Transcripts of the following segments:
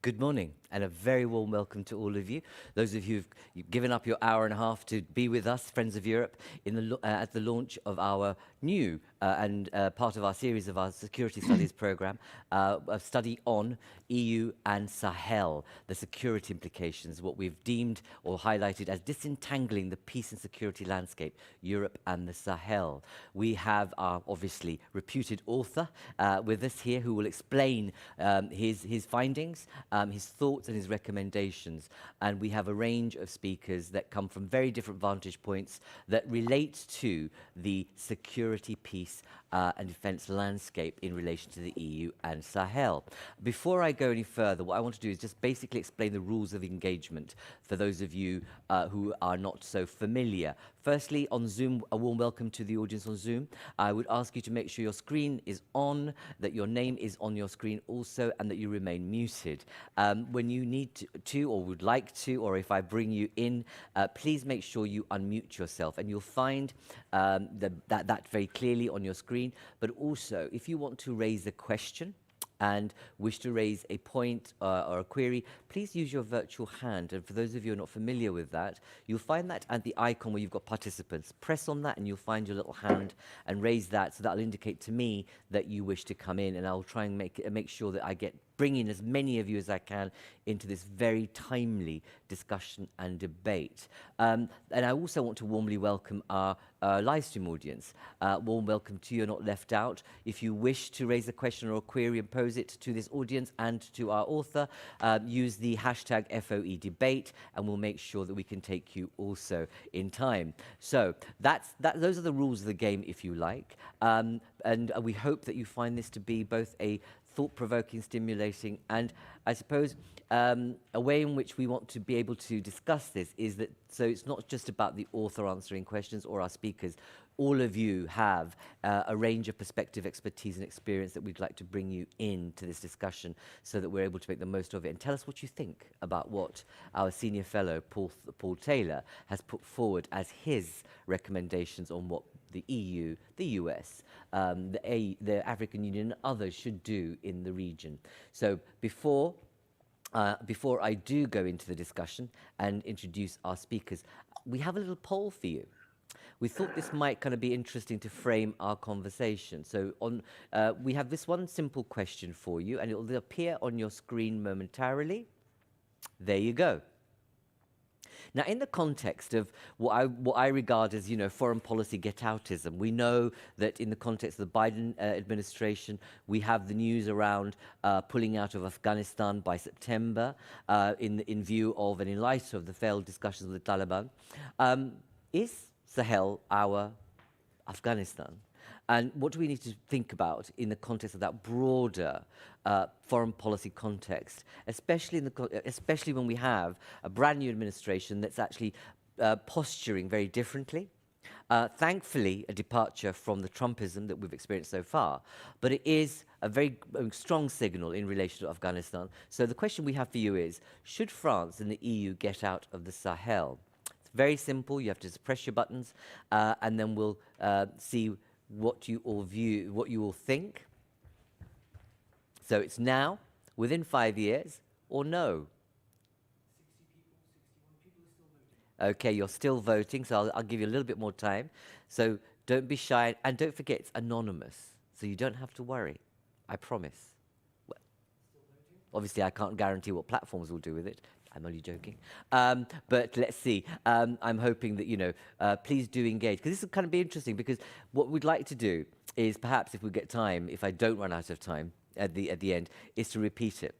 Good morning, and a very warm welcome to all of you. Those of you who've given up your hour and a half to be with us, Friends of Europe, at the launch of our new and part of our series of our security studies program, a study on EU and Sahel, the security implications, what we've deemed or highlighted as disentangling the peace and security landscape, Europe and the Sahel. We have our obviously reputed author with us here who will explain his findings, his thoughts and his recommendations. And we have a range of speakers that come from very different vantage points that relate to the security, peace and defence landscape in relation to the EU and Sahel. Before I go any further, what I want to do is just basically explain the rules of engagement for those of you who are not so familiar. Firstly, on Zoom, a warm welcome to the audience on Zoom. I would ask you to make sure your screen is on, that your name is on your screen also, and that you remain muted. When you need to or would like to, or if I bring you in, please make sure you unmute yourself, and you'll find that very clearly on your screen. But also, if you want to raise a question and wish to raise a point or a query, please use your virtual hand. And for those of you who are not familiar with that, you'll find that at the icon where you've got participants. Press on that and you'll find your little hand and raise that, so that'll indicate to me that you wish to come in, and I'll try and make sure that I bring in as many of you as I can into this very timely discussion and debate. And I also want to warmly welcome our live stream audience. Warm welcome to you, you're not left out. If you wish to raise a question or a query and pose it to this audience and to our author, use the hashtag FOE and we'll make sure that we can take you also in time. So those are the rules of the game, if you like. And we hope that you find this to be both a thought-provoking, stimulating, and I suppose a way in which we want to be able to discuss this is that, so it's not just about the author answering questions or our speakers. All of you have a range of perspective, expertise, and experience that we'd like to bring you into this discussion so that we're able to make the most of it. And tell us what you think about what our senior fellow, Paul Taylor, has put forward as his recommendations on what the EU, the US, the African Union, and others should do in the region. So before I do go into the discussion and introduce our speakers, we have a little poll for you. We thought this might kind of be interesting to frame our conversation. So we have this one simple question for you, and it will appear on your screen momentarily. There you go. Now, in the context of what I regard as, foreign policy get-outism, we know that in the context of the Biden administration, we have the news around pulling out of Afghanistan by September in view of and in light of the failed discussions with the Taliban. Is Sahel our Afghanistan? And what do we need to think about in the context of that broader foreign policy context, especially when we have a brand new administration that's actually posturing very differently? Thankfully, a departure from the Trumpism that we've experienced so far, but it is a very strong signal in relation to Afghanistan. So the question we have for you is, should France and the EU get out of the Sahel? It's very simple. You have to just press your buttons, and then we'll see what you all think. So it's now, within 5 years, or no? 60 people, 61 people are still voting. Okay, you're still voting, so I'll give you a little bit more time. So don't be shy, and don't forget it's anonymous, so you don't have to worry. I promise. Well, still voting? Obviously, I can't guarantee what platforms will do with it. I'm only joking. But let's see. I'm hoping that, please do engage, because this will kind of be interesting, because what we'd like to do is perhaps, if we get time, if I don't run out of time at the end, is to repeat it.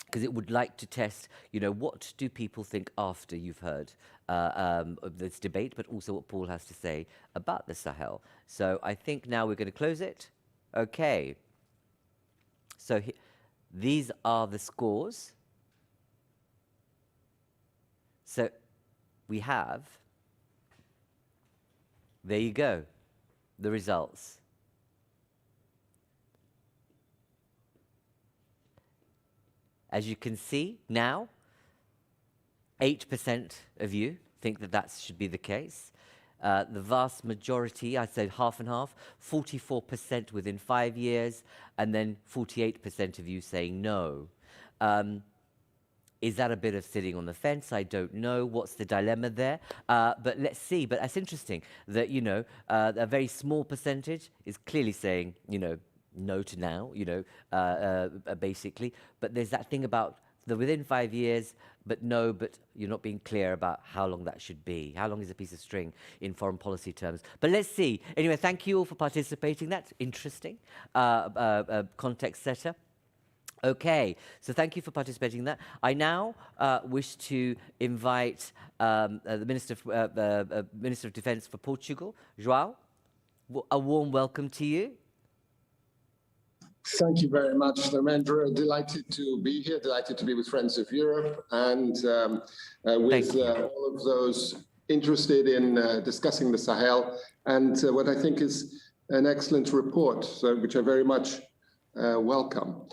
Because it would like to test, what do people think after you've heard of this debate, but also what Paul has to say about the Sahel. So I think now we're going to close it. Okay. So these are the scores. So we have, there you go, the results. As you can see now, 8% of you think that should be the case. The vast majority, I'd say half and half, 44% within 5 years, and then 48% of you saying no. Is that a bit of sitting on the fence? I don't know. What's the dilemma there? But let's see. But that's interesting that, you know, a very small percentage is clearly saying, you know, no to now, you know, basically. But there's that thing about the within 5 years, but no, but you're not being clear about how long that should be. How long is a piece of string in foreign policy terms? But let's see. Anyway, thank you all for participating. That's interesting. Context setter. Okay, so thank you for participating in that. I now wish to invite the Minister of Defence for Portugal, João. A warm welcome to you. Thank you very much, Dharmendra. Delighted to be here, delighted to be with Friends of Europe and with all of those interested in discussing the Sahel and what I think is an excellent report, which I very much welcome.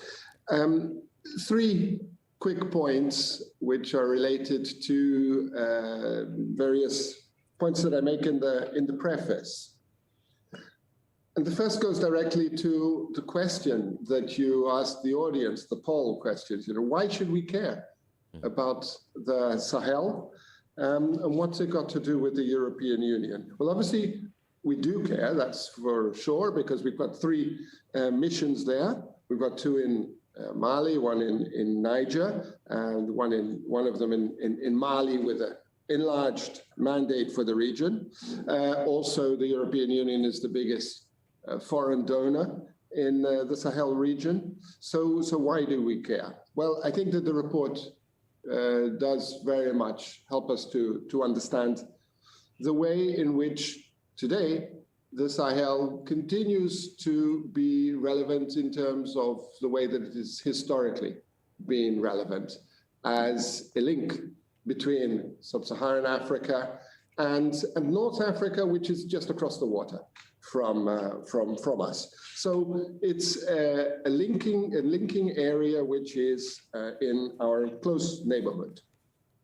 3 quick points which are related to various points that I make in the preface. And the first goes directly to the question that you asked the audience, the poll questions. You know, why should we care about the Sahel? And what's it got to do with the European Union? Well, obviously, we do care, that's for sure, because we've got 3 missions there. We've got 2 in Mali, 1 in Niger, and one of them in Mali with an enlarged mandate for the region. Also, the European Union is the biggest foreign donor in the Sahel region. So why do we care? Well, I think that the report does very much help us to understand the way in which today the Sahel continues to be relevant in terms of the way that it is historically been relevant as a link between sub-Saharan Africa and North Africa, which is just across the water from us. So it's a linking area which is in our close neighborhood.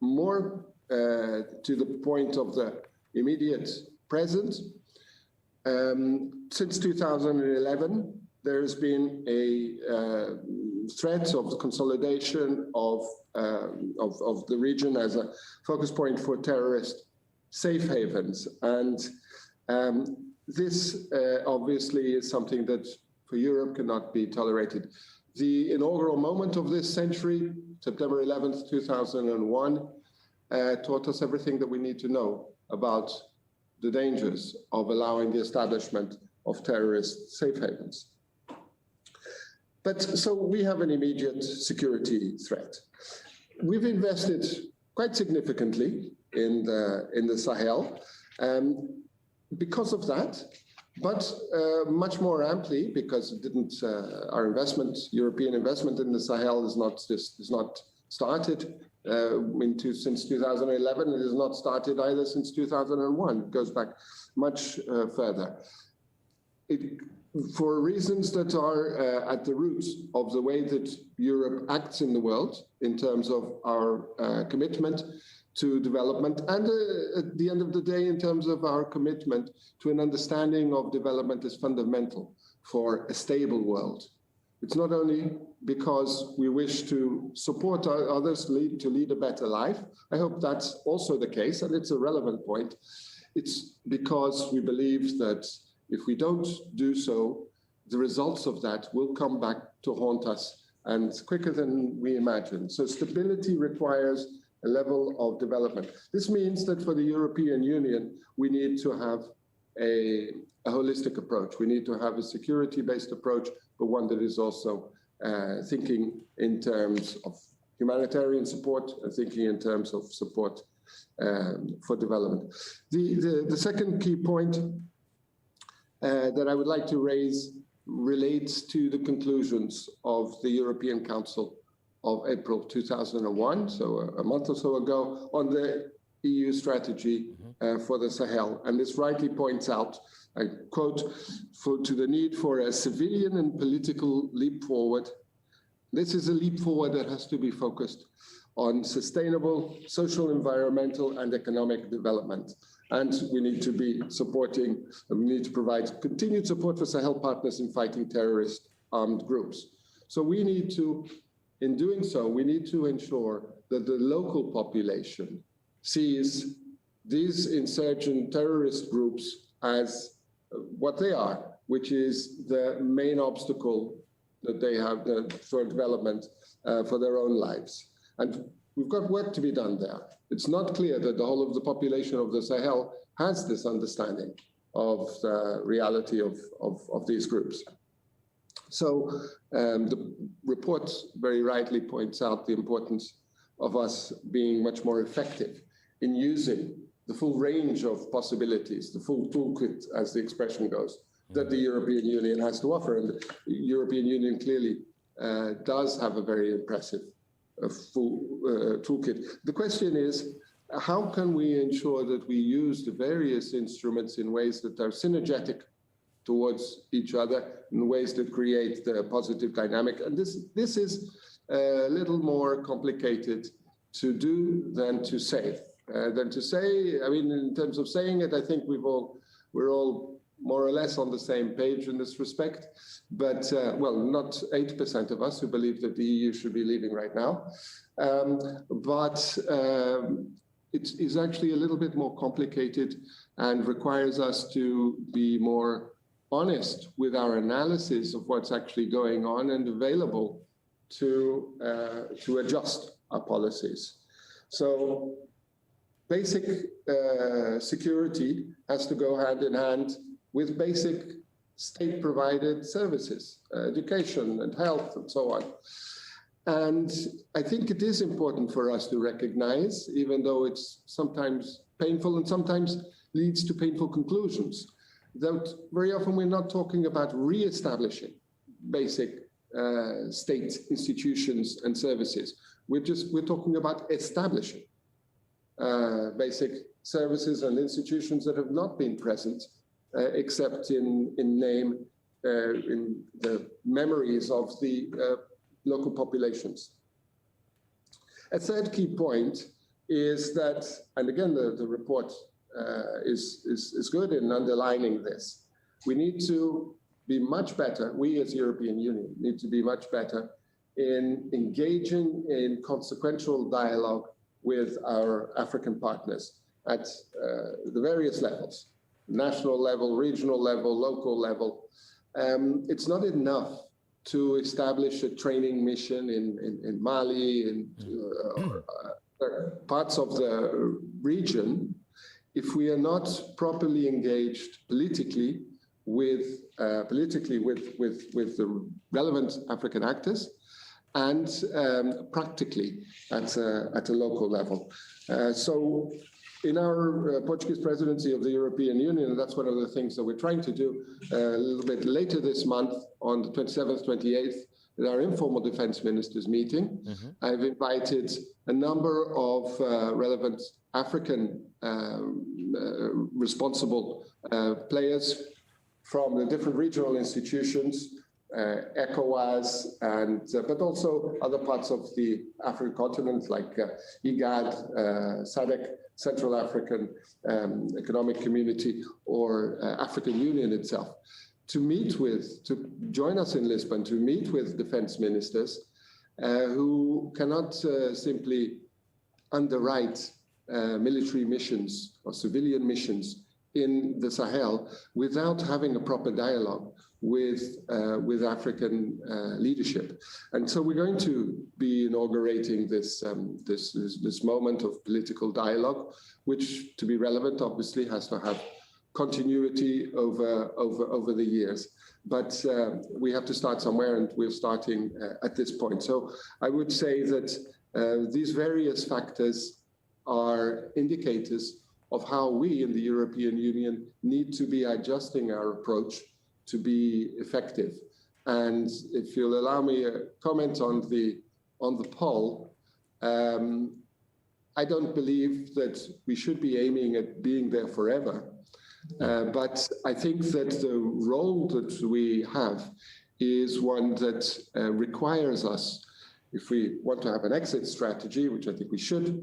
More to the point of the immediate present, since 2011, there's been a threat of the consolidation of the region as a focus point for terrorist safe havens. And this obviously is something that for Europe cannot be tolerated. The inaugural moment of this century, September 11th, 2001, taught us everything that we need to know about the dangers of allowing the establishment of terrorist safe havens. But so we have an immediate security threat. We've invested quite significantly in the Sahel because of that, but much more amply because it didn't. Our investment, European investment in the Sahel, is not started since 2011. It has not started either since 2001. It goes back much further. For reasons that are at the roots of the way that Europe acts in the world in terms of our commitment to development, and at the end of the day, in terms of our commitment to an understanding of development as fundamental for a stable world. It's not only because we wish to support others to lead a better life. I hope that's also the case, and it's a relevant point. It's because we believe that if we don't do so, the results of that will come back to haunt us, and quicker than we imagine. So stability requires a level of development. This means that for the European Union, we need to have a holistic approach. We need to have a security-based approach, but one that is also thinking in terms of humanitarian support and thinking in terms of support for development. The second key point that I would like to raise relates to the conclusions of the European Council of April 2001, so a month or so ago, on the EU strategy for the Sahel. And this rightly points out, I quote, to the need for a civilian and political leap forward. This is a leap forward that has to be focused on sustainable social, environmental, and economic development. And we need to be supporting, and we need to provide continued support for Sahel partners in fighting terrorist armed groups. So we need to in doing so, we need to ensure that the local population sees these insurgent terrorist groups as what they are, which is the main obstacle that they have for development for their own lives. And we've got work to be done there. It's not clear that the whole of the population of the Sahel has this understanding of the reality of these groups. So the report very rightly points out the importance of us being much more effective in using the full range of possibilities, the full toolkit, as the expression goes, that the European Union has to offer. And the European Union clearly does have a very impressive full toolkit. The question is, how can we ensure that we use the various instruments in ways that are synergetic towards each other, in ways that create the positive dynamic? And this is a little more complicated to do than to say. I mean, in terms of saying it, I think we're all more or less on the same page in this respect. But, well, not 8% of us who believe that the EU should be leaving right now. It is actually a little bit more complicated and requires us to be more honest with our analysis of what's actually going on and available to adjust our policies. So basic security has to go hand in hand with basic state-provided services, education and health and so on. And I think it is important for us to recognize, even though it's sometimes painful and sometimes leads to painful conclusions, that very often we're not talking about re-establishing basic state institutions and services. We're talking about establishing basic services and institutions that have not been present except in name, in the memories of the local populations. A third key point is that, and again, the report is good in underlining this. We need to be much better, we as European Union need to be much better in engaging in consequential dialogue with our African partners at the various levels, national level, regional level, local level. It's not enough to establish a training mission in Mali, in parts of the region, if we are not properly engaged politically with the relevant African actors and practically at a local level. So in our Portuguese presidency of the European Union, that's one of the things that we're trying to do a little bit later this month on the 27th, 28th, at our informal defense ministers meeting. I've invited a number of relevant African responsible players from the different regional institutions, ECOWAS, and but also other parts of the African continent like IGAD, SADC, Central African Economic Community, or African Union itself, to join us in Lisbon, to meet with defense ministers who cannot simply underwrite military missions or civilian missions in the Sahel without having a proper dialogue with African leadership. And so we're going to be inaugurating this moment of political dialogue, which, to be relevant, obviously has to have continuity over the years. But we have to start somewhere, and we're starting at this point. So I would say that these various factors are indicators of how we in the European Union need to be adjusting our approach to be effective. And if you'll allow me a comment on the poll, I don't believe that we should be aiming at being there forever. But I think that the role that we have is one that requires us, if we want to have an exit strategy, which I think we should,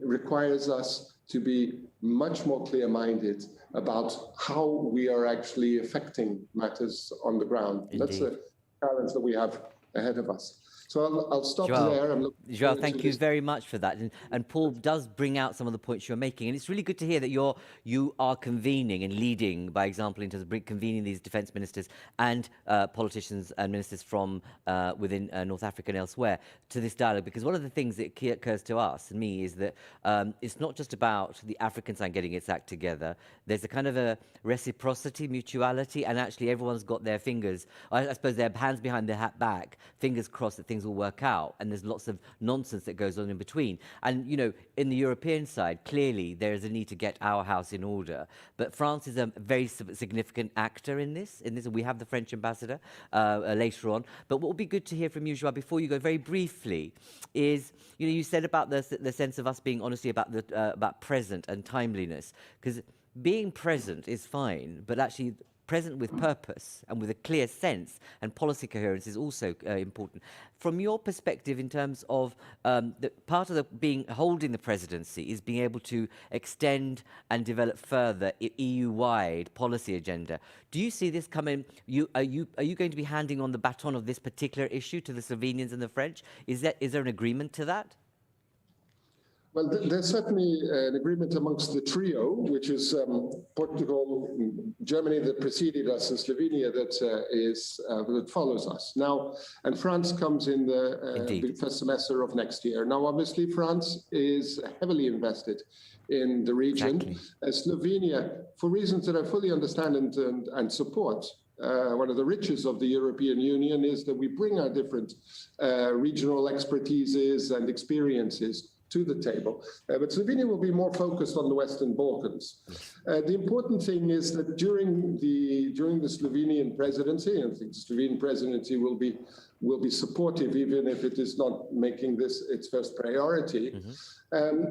requires us to be much more clear-minded about how we are actually affecting matters on the ground. Indeed. That's a challenge that we have ahead of us. So I'll stop João, there. João, thank you very much for that. And Paul does bring out some of the points you're making. And it's really good to hear that you are convening and leading by example in terms of convening these defence ministers and politicians and ministers from within North Africa and elsewhere to this dialogue. Because one of the things that occurs to us and me is that it's not just about the African side getting its act together. There's a kind of a reciprocity, mutuality, and actually everyone's got their fingers, I suppose their hands behind their back, fingers crossed that things will work out, and there's lots of nonsense that goes on in between. And you know, in the European side, clearly there is a need to get our house in order, but France is a very significant actor in this, we have the French ambassador later on. But what would be good to hear from you, João, before you go very briefly, is, you know, you said about the sense of us being honestly about present and timeliness, because being present is fine, but actually present with purpose and with a clear sense and policy coherence is also important. From your perspective, in terms of the part of holding the presidency is being able to extend and develop further EU-wide policy agenda. Do you see this coming? Are you going to be handing on the baton of this particular issue to the Slovenians and the French? Is there an agreement to that? Well, there's certainly an agreement amongst the trio, which is Portugal, Germany that preceded us, and Slovenia that follows us now. And France comes in the first semester of next year. Now, obviously, France is heavily invested in the region. Exactly. Slovenia, for reasons that I fully understand and support, one of the riches of the European Union is that we bring our different regional expertises and experiences to the table. But Slovenia will be more focused on the Western Balkans. The important thing is that during the Slovenian presidency, and I think the Slovenian presidency will be supportive, even if it is not making this its first priority,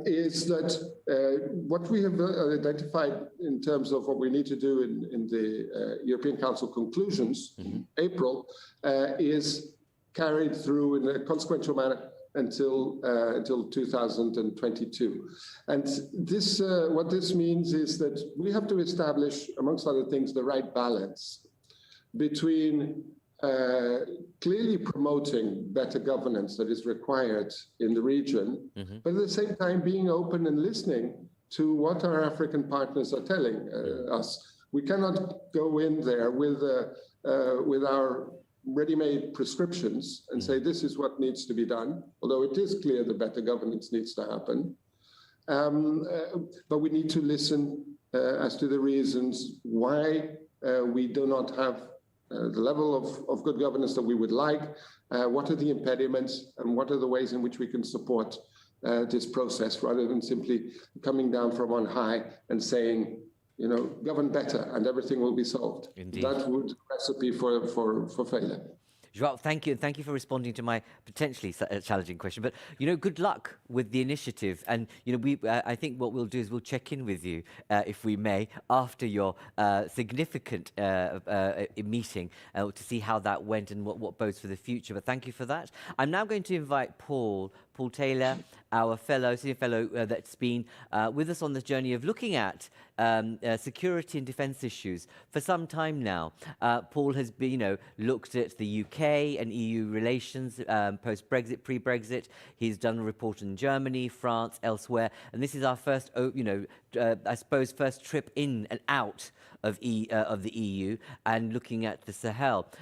is that what we have identified in terms of what we need to do in the European Council conclusions in April is carried through in a consequential manner until 2022. And this, what this means is that we have to establish, amongst other things, the right balance between clearly promoting better governance that is required in the region, but at the same time being open and listening to what our African partners are telling us. We cannot go in there with our ready-made prescriptions and say this is what needs to be done, although it is clear that better governance needs to happen. But we need to listen as to the reasons why we do not have the level of good governance that we would like, what are the impediments, and what are the ways in which we can support this process, rather than simply coming down from on high and saying, you know, govern better and everything will be solved. Indeed. That would be a recipe for failure. João, thank you. Thank you for responding to my potentially challenging question. But, you know, good luck with the initiative. And, you know, I think what we'll do is we'll check in with you, if we may, after your significant meeting to see how that went and what bodes for the future. But thank you for that. I'm now going to invite Paul Taylor, our senior fellow that's been with us on this journey of looking at security and defence issues for some time now. Paul has been, you know, looked at the UK and EU relations post-Brexit, pre-Brexit. He's done a report in Germany, France, elsewhere, and this is our first, you know, I suppose, first trip in and out of the EU and looking at the Sahel.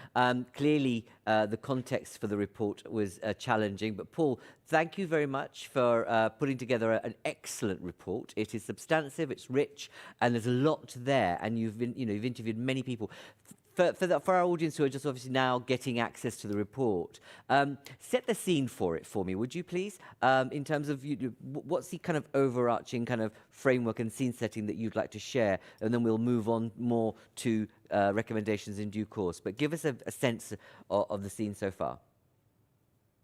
Clearly, the context for the report was challenging, but Paul, thank you very much for putting together an excellent report. It is substantive, it's rich, and there's a lot there. And you've interviewed many people. For our audience who are just obviously now getting access to the report, set the scene for me, would you please? In terms of what's the kind of overarching kind of framework and scene setting that you'd like to share, and then we'll move on more to recommendations in due course. But give us a sense of the scene so far.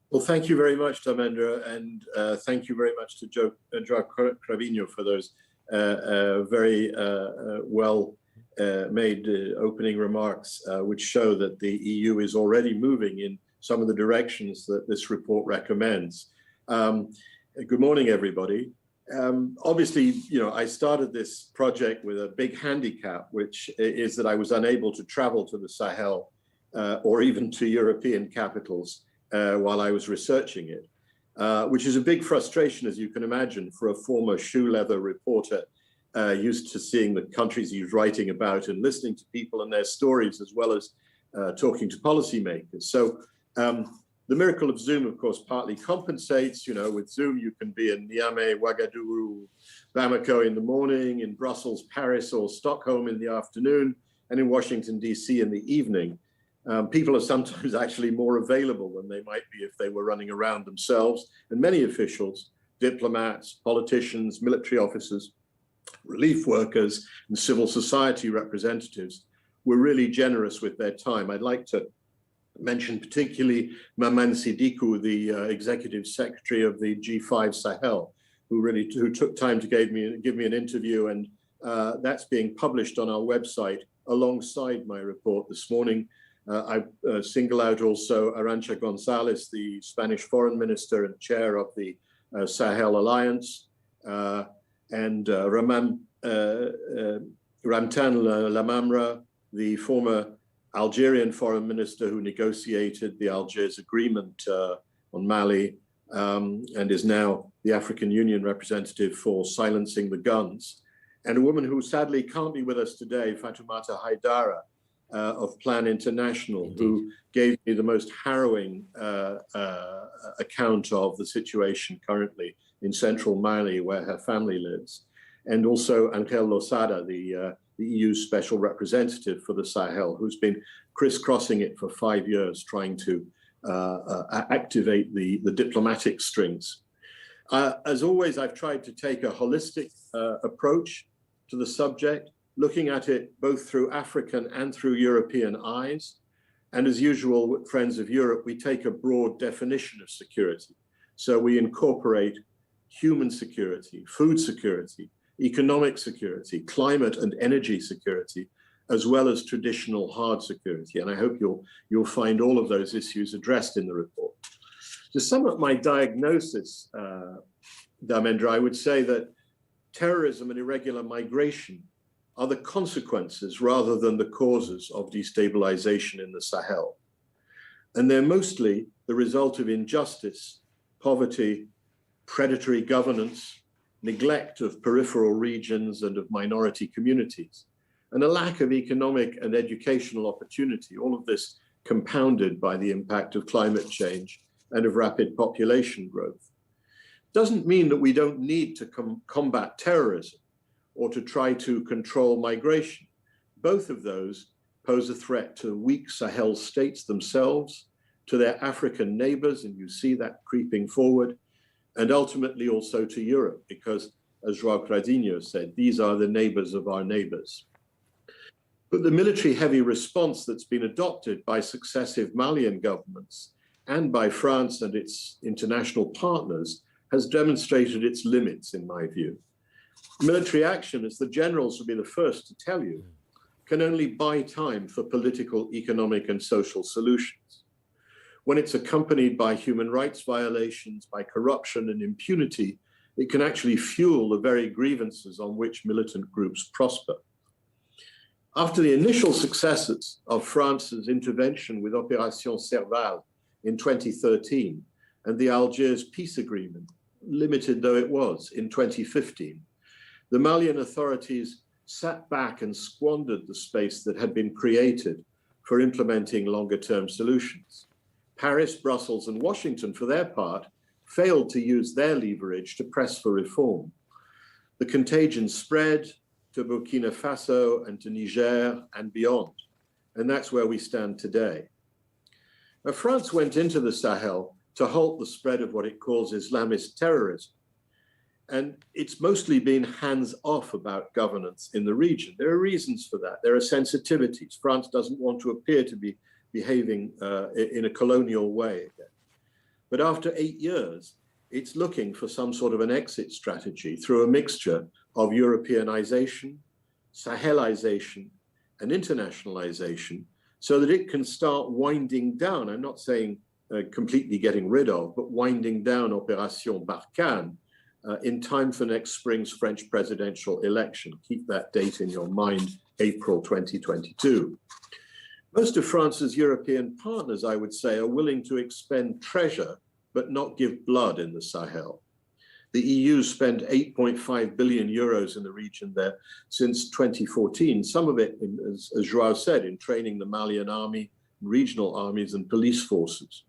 Well, thank you very much, Dharmendra, and thank you very much to João Cravinho for those very well made opening remarks, which show that the EU is already moving in some of the directions that this report recommends. Good morning, everybody. Obviously, you know, I started this project with a big handicap, which is that I was unable to travel to the Sahel or even to European capitals while I was researching it, which is a big frustration, as you can imagine, for a former shoe leather reporter used to seeing the countries he's writing about and listening to people and their stories, as well as talking to policymakers. So the miracle of Zoom, of course, partly compensates. You know, with Zoom, you can be in Niamey, Ouagadougou, Bamako in the morning, in Brussels, Paris, or Stockholm in the afternoon, and in Washington, D.C. in the evening. People are sometimes actually more available than they might be if they were running around themselves. And many officials, diplomats, politicians, military officers, relief workers, and civil society representatives were really generous with their time. I'd like to mention particularly Maman Sidikou, the executive secretary of the G5 Sahel, who took time to give me an interview, and that's being published on our website alongside my report this morning. I single out also Arantxa González, the Spanish foreign minister and chair of the Sahel Alliance, and Ramtan Lamamra, the former Algerian foreign minister who negotiated the Algiers Agreement on Mali, and is now the African Union representative for silencing the guns, and a woman who sadly can't be with us today, Fatoumata Haidara, of Plan International, Indeed. who gave me the most harrowing account of the situation currently in central Mali, where her family lives, and also Angel Losada, the EU special representative for the Sahel, who's been crisscrossing it for 5 years, trying to activate the diplomatic strings. As always, I've tried to take a holistic approach to the subject, looking at it both through African and through European eyes. And as usual, with Friends of Europe, we take a broad definition of security. So we incorporate human security, food security, economic security, climate and energy security, as well as traditional hard security. And I hope you'll find all of those issues addressed in the report. To sum up my diagnosis, Dharmendra, I would say that terrorism and irregular migration are the consequences rather than the causes of destabilization in the Sahel. And they're mostly the result of injustice, poverty, predatory governance, neglect of peripheral regions and of minority communities, and a lack of economic and educational opportunity, all of this compounded by the impact of climate change and of rapid population growth. Doesn't mean that we don't need to combat terrorism or to try to control migration. Both of those pose a threat to weak Sahel states themselves, to their African neighbors, and you see that creeping forward, and ultimately also to Europe, because as João Cravinho said, these are the neighbors of our neighbors. But the military-heavy response that's been adopted by successive Malian governments and by France and its international partners has demonstrated its limits, in my view. Military action, as the generals will be the first to tell you, can only buy time for political, economic, and social solutions. When it's accompanied by human rights violations, by corruption and impunity, it can actually fuel the very grievances on which militant groups prosper. After the initial successes of France's intervention with Opération Serval in 2013 and the Algiers peace agreement, limited though it was, in 2015, the Malian authorities sat back and squandered the space that had been created for implementing longer-term solutions. Paris, Brussels, and Washington, for their part, failed to use their leverage to press for reform. The contagion spread to Burkina Faso and to Niger and beyond, and that's where we stand today. Now, France went into the Sahel to halt the spread of what it calls Islamist terrorism. And it's mostly been hands-off about governance in the region. There are reasons for that. There are sensitivities. France doesn't want to appear to be behaving in a colonial way again. But after 8 years, it's looking for some sort of an exit strategy through a mixture of Europeanization, Sahelization, and internationalization, so that it can start winding down. I'm not saying completely getting rid of, but winding down Opération Barkhane in time for next spring's French presidential election. Keep that date in your mind, April 2022. Most of France's European partners, I would say, are willing to expend treasure, but not give blood in the Sahel. The EU spent 8.5 billion euros in the region there since 2014, some of it, as João said, in training the Malian army, regional armies and police forces.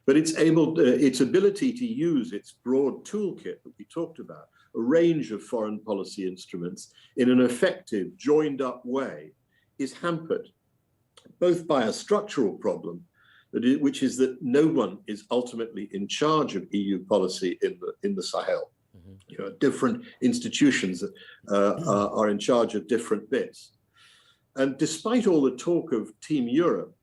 But its ability to use its broad toolkit that we talked about, a range of foreign policy instruments in an effective, joined up way, is hampered both by a structural problem, which is that no one is ultimately in charge of EU policy in the Sahel. Mm-hmm. You know, different institutions are in charge of different bits. And despite all the talk of Team Europe,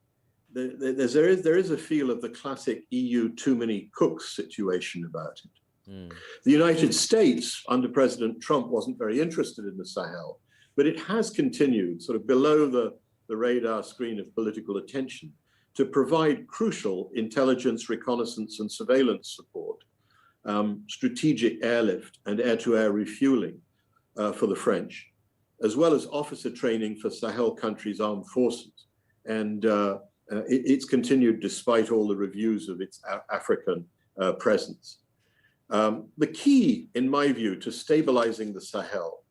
there is a feel of the classic EU too many cooks situation about it. Mm. The United States, under President Trump, wasn't very interested in the Sahel, but it has continued sort of below the radar screen of political attention to provide crucial intelligence, reconnaissance, and surveillance support, strategic airlift and air-to-air refueling for the French, as well as officer training for Sahel countries' armed forces. And it's continued despite all the reviews of its African presence. The key, in my view, to stabilizing the Sahel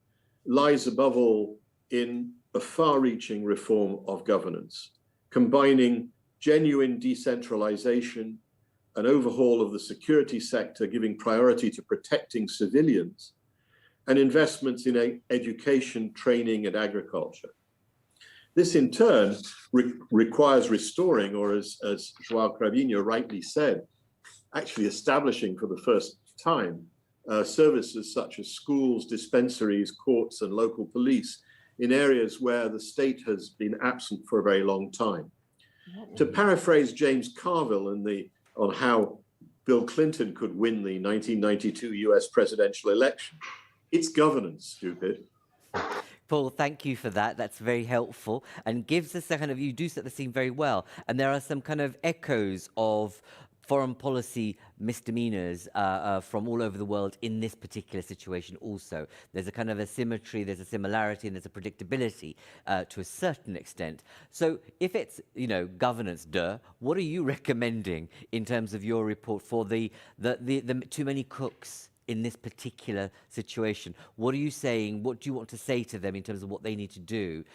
lies above all in a far-reaching reform of governance, combining genuine decentralization, an overhaul of the security sector, giving priority to protecting civilians, and investments in education, training, and agriculture. This, in turn, requires restoring, or as João Cravinho rightly said, actually establishing for the first time services such as schools, dispensaries, courts, and local police in areas where the state has been absent for a very long time. To paraphrase James Carville on how Bill Clinton could win the 1992 US presidential election, it's governance, stupid. Paul, thank you for that. That's very helpful and gives us a kind of, you do set the scene very well. And there are some kind of echoes of foreign policy misdemeanors from all over the world in this particular situation also. There's a kind of a symmetry, there's a similarity, and there's a predictability to a certain extent. So if it's, you know, governance, what are you recommending in terms of your report for the too many cooks in this particular situation? What are you saying? What do you want to say to them in terms of what they need to do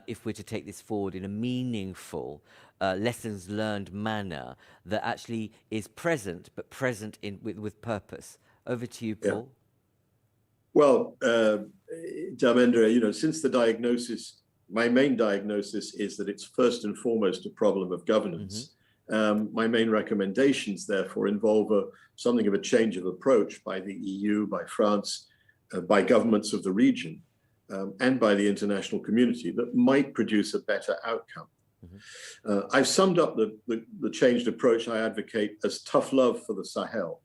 if we're to take this forward in a meaningful, lessons learned manner that actually is present, but present with purpose? Over to you, Paul. Yeah. Well, Dharmendra, you know, since the diagnosis, my main diagnosis is that it's first and foremost a problem of governance. Mm-hmm. My main recommendations, therefore, involve something of a change of approach by the EU, by France, by governments of the region, and by the international community that might produce a better outcome. Mm-hmm. I've summed up the changed approach I advocate as tough love for the Sahel.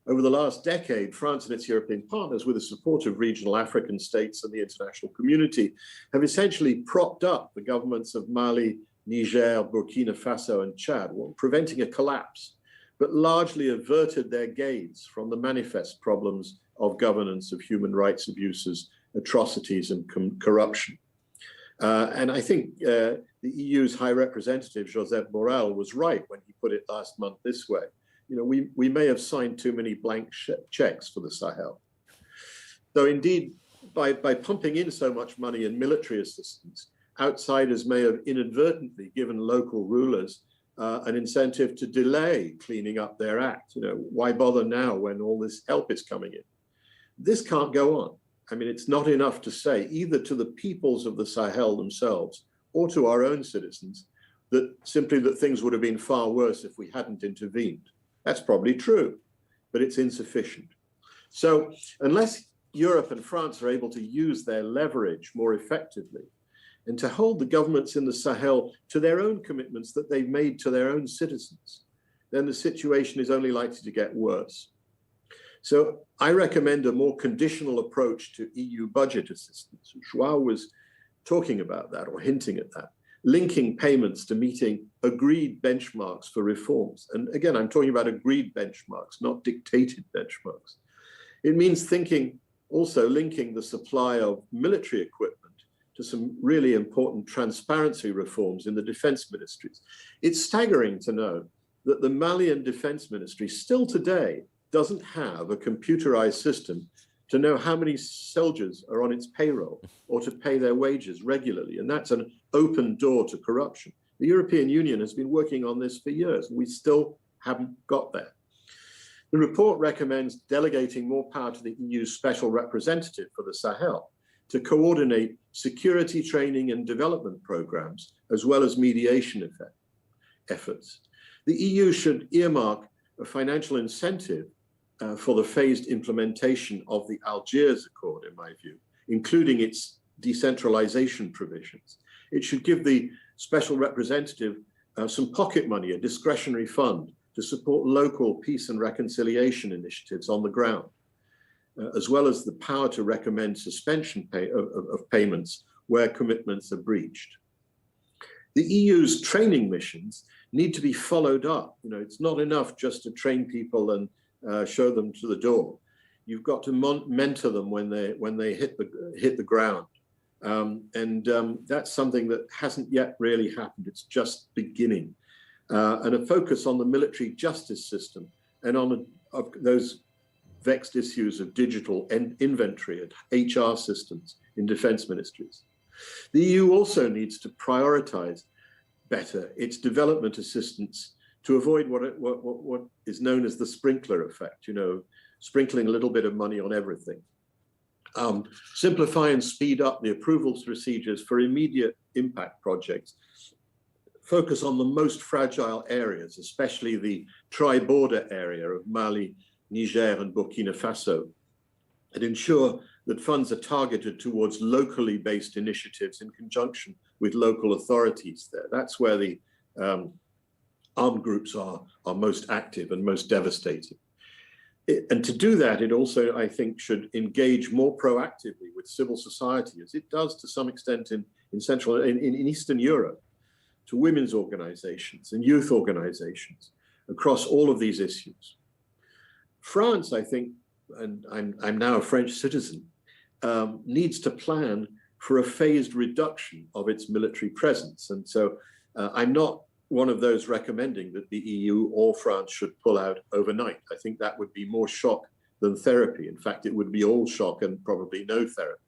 Over the last decade, France and its European partners, with the support of regional African states and the international community, have essentially propped up the governments of Mali, Niger, Burkina Faso, and Chad, preventing a collapse, but largely averted their gaze from the manifest problems of governance, of human rights abuses, atrocities, and corruption. And I think the EU's High Representative, Josep Borrell, was right when he put it last month this way. You know, we may have signed too many blank checks for the Sahel. So indeed, by pumping in so much money in military assistance, outsiders may have inadvertently given local rulers an incentive to delay cleaning up their act. You know, why bother now when all this help is coming in? This can't go on. I mean, it's not enough to say either to the peoples of the Sahel themselves or to our own citizens that things would have been far worse if we hadn't intervened. That's probably true, but it's insufficient. So unless Europe and France are able to use their leverage more effectively and to hold the governments in the Sahel to their own commitments that they've made to their own citizens, then the situation is only likely to get worse. So I recommend a more conditional approach to EU budget assistance. João was talking about that or hinting at that, linking payments to meeting agreed benchmarks for reforms. And again, I'm talking about agreed benchmarks, not dictated benchmarks. It means linking the supply of military equipment to some really important transparency reforms in the defense ministries. It's staggering to know that the Malian Defense Ministry still today doesn't have a computerized system to know how many soldiers are on its payroll or to pay their wages regularly. And that's an open door to corruption. The European Union has been working on this for years, and we still haven't got there. The report recommends delegating more power to the EU's special representative for the Sahel to coordinate security training and development programs, as well as mediation efforts. The EU should earmark a financial incentive for the phased implementation of the Algiers Accord, in my view, including its decentralization provisions. It should give the special representative some pocket money, a discretionary fund, to support local peace and reconciliation initiatives on the ground, as well as the power to recommend suspension of payments where commitments are breached. The EU's training missions need to be followed up. You know, it's not enough just to train people and show them to the door. You've got to mentor them when they hit the ground, that's something that hasn't yet really happened. It's just beginning, and a focus on the military justice system and on those vexed issues of digital inventory and HR systems in defense ministries. The EU also needs to prioritize better its development assistance to avoid what is known as the sprinkler effect, you know, sprinkling a little bit of money on everything. Simplify and speed up the approvals procedures for immediate impact projects. Focus on the most fragile areas, especially the tri-border area of Mali, Niger, and Burkina Faso, and ensure that funds are targeted towards locally based initiatives in conjunction with local authorities there. That's where the armed groups are most active and most devastating. And to do that, it also, I think, should engage more proactively with civil society, as it does to some extent in Eastern Europe, to women's organizations and youth organizations across all of these issues. France, I think, and I'm now a French citizen, needs to plan for a phased reduction of its military presence. And so I'm not one of those recommending that the EU or France should pull out overnight. I think that would be more shock than therapy. In fact, it would be all shock and probably no therapy.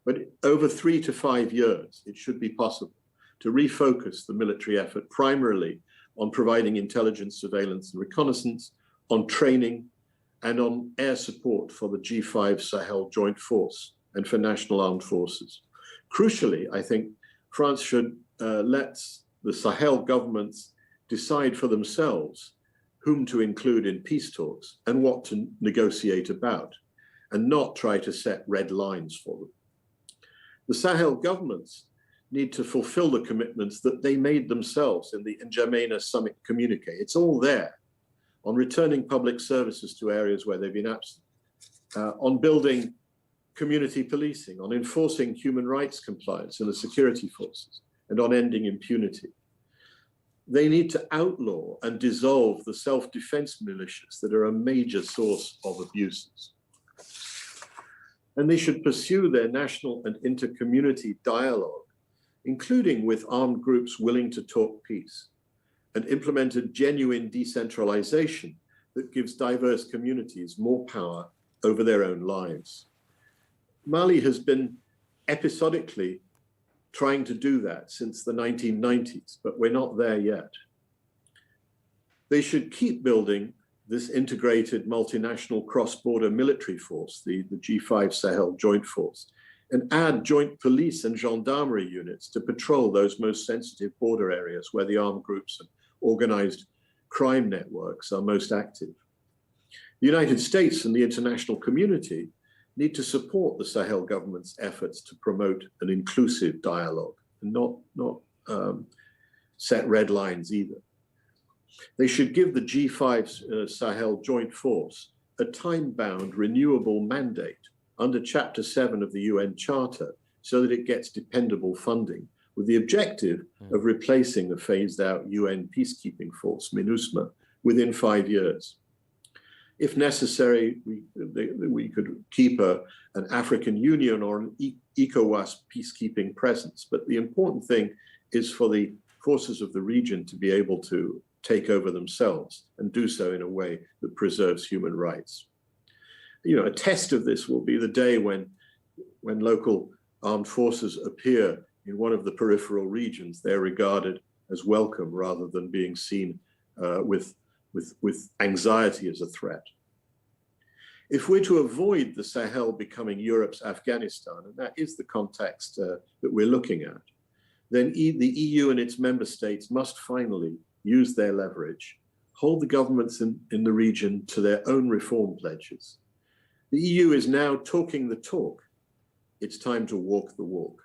But over 3 to 5 years, it should be possible to refocus the military effort primarily on providing intelligence, surveillance, and reconnaissance, on training, and on air support for the G5 Sahel Joint Force and for national armed forces. Crucially, I think France should let the Sahel governments decide for themselves whom to include in peace talks and what to negotiate about, and not try to set red lines for them. The Sahel governments need to fulfill the commitments that they made themselves in the N'Djamena Summit communique. It's all there, on returning public services to areas where they've been absent, on building community policing, on enforcing human rights compliance in the security forces, and on ending impunity. They need to outlaw and dissolve the self-defense militias that are a major source of abuses. And they should pursue their national and inter-community dialogue, including with armed groups willing to talk peace, and implement a genuine decentralization that gives diverse communities more power over their own lives. Mali has been episodically trying to do that since the 1990s, but we're not there yet. They should keep building this integrated multinational cross-border military force, the G5 Sahel Joint Force, and add joint police and gendarmerie units to patrol those most sensitive border areas where the armed groups and organized crime networks are most active. The United States and the international community need to support the Sahel government's efforts to promote an inclusive dialogue and not set red lines either. They should give the G5 Sahel Joint Force a time-bound renewable mandate under Chapter 7 of the UN Charter so that it gets dependable funding, with the objective of replacing the phased-out UN peacekeeping force, MINUSMA, within 5 years. If necessary, we could keep an African Union or an ECOWAS peacekeeping presence. But the important thing is for the forces of the region to be able to take over themselves and do so in a way that preserves human rights. You know, a test of this will be the day when local armed forces appear in one of the peripheral regions. They're regarded as welcome rather than being seen with anxiety as a threat. If we're to avoid the Sahel becoming Europe's Afghanistan, and that is the context that we're looking at, then the EU and its member states must finally use their leverage, hold the governments in the region to their own reform pledges. The EU is now talking the talk. It's time to walk the walk.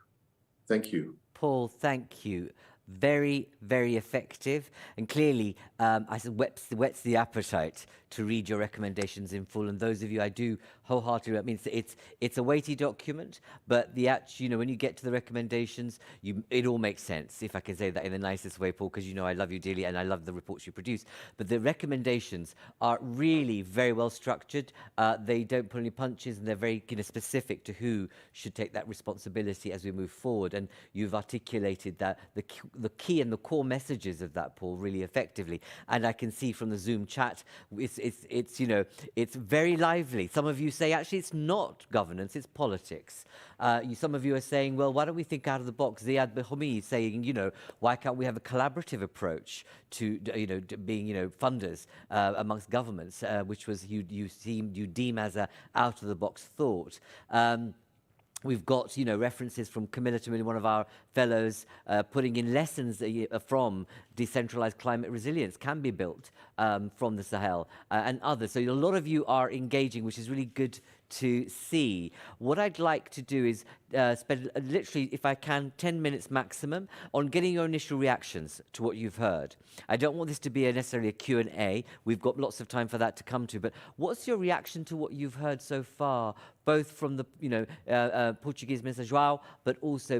Thank you. Paul, thank you. Very, very effective, and clearly, I said, whets the appetite to read your recommendations in full. And those of you, I do wholeheartedly. I mean, it's a weighty document, but you know, when you get to the recommendations, it all makes sense. If I can say that in the nicest way, Paul, because you know I love you dearly and I love the reports you produce. But the recommendations are really very well structured. They don't pull any punches, and they're very specific to who should take that responsibility as we move forward. And you've articulated that the key and the core messages of that, Paul, really effectively. And I can see from the Zoom chat, it's you know, it's very lively. Some of you say actually it's not governance, it's politics. Some of you are saying, well, why don't we think out of the box? Ziad Bahoumi is saying, you know, why can't we have a collaborative approach to being funders amongst governments, which was you deem as a out of the box thought. We've got, references from Camilla to one of our fellows, putting in lessons from decentralized climate resilience can be built from the Sahel and others. So a lot of you are engaging, which is really good to see. What I'd like to do is spend literally, if I can, 10 minutes maximum on getting your initial reactions to what you've heard. I don't want this to be necessarily a Q&A. We've got lots of time for that to come to. But what's your reaction to what you've heard so far, both from the Portuguese Minister João, but also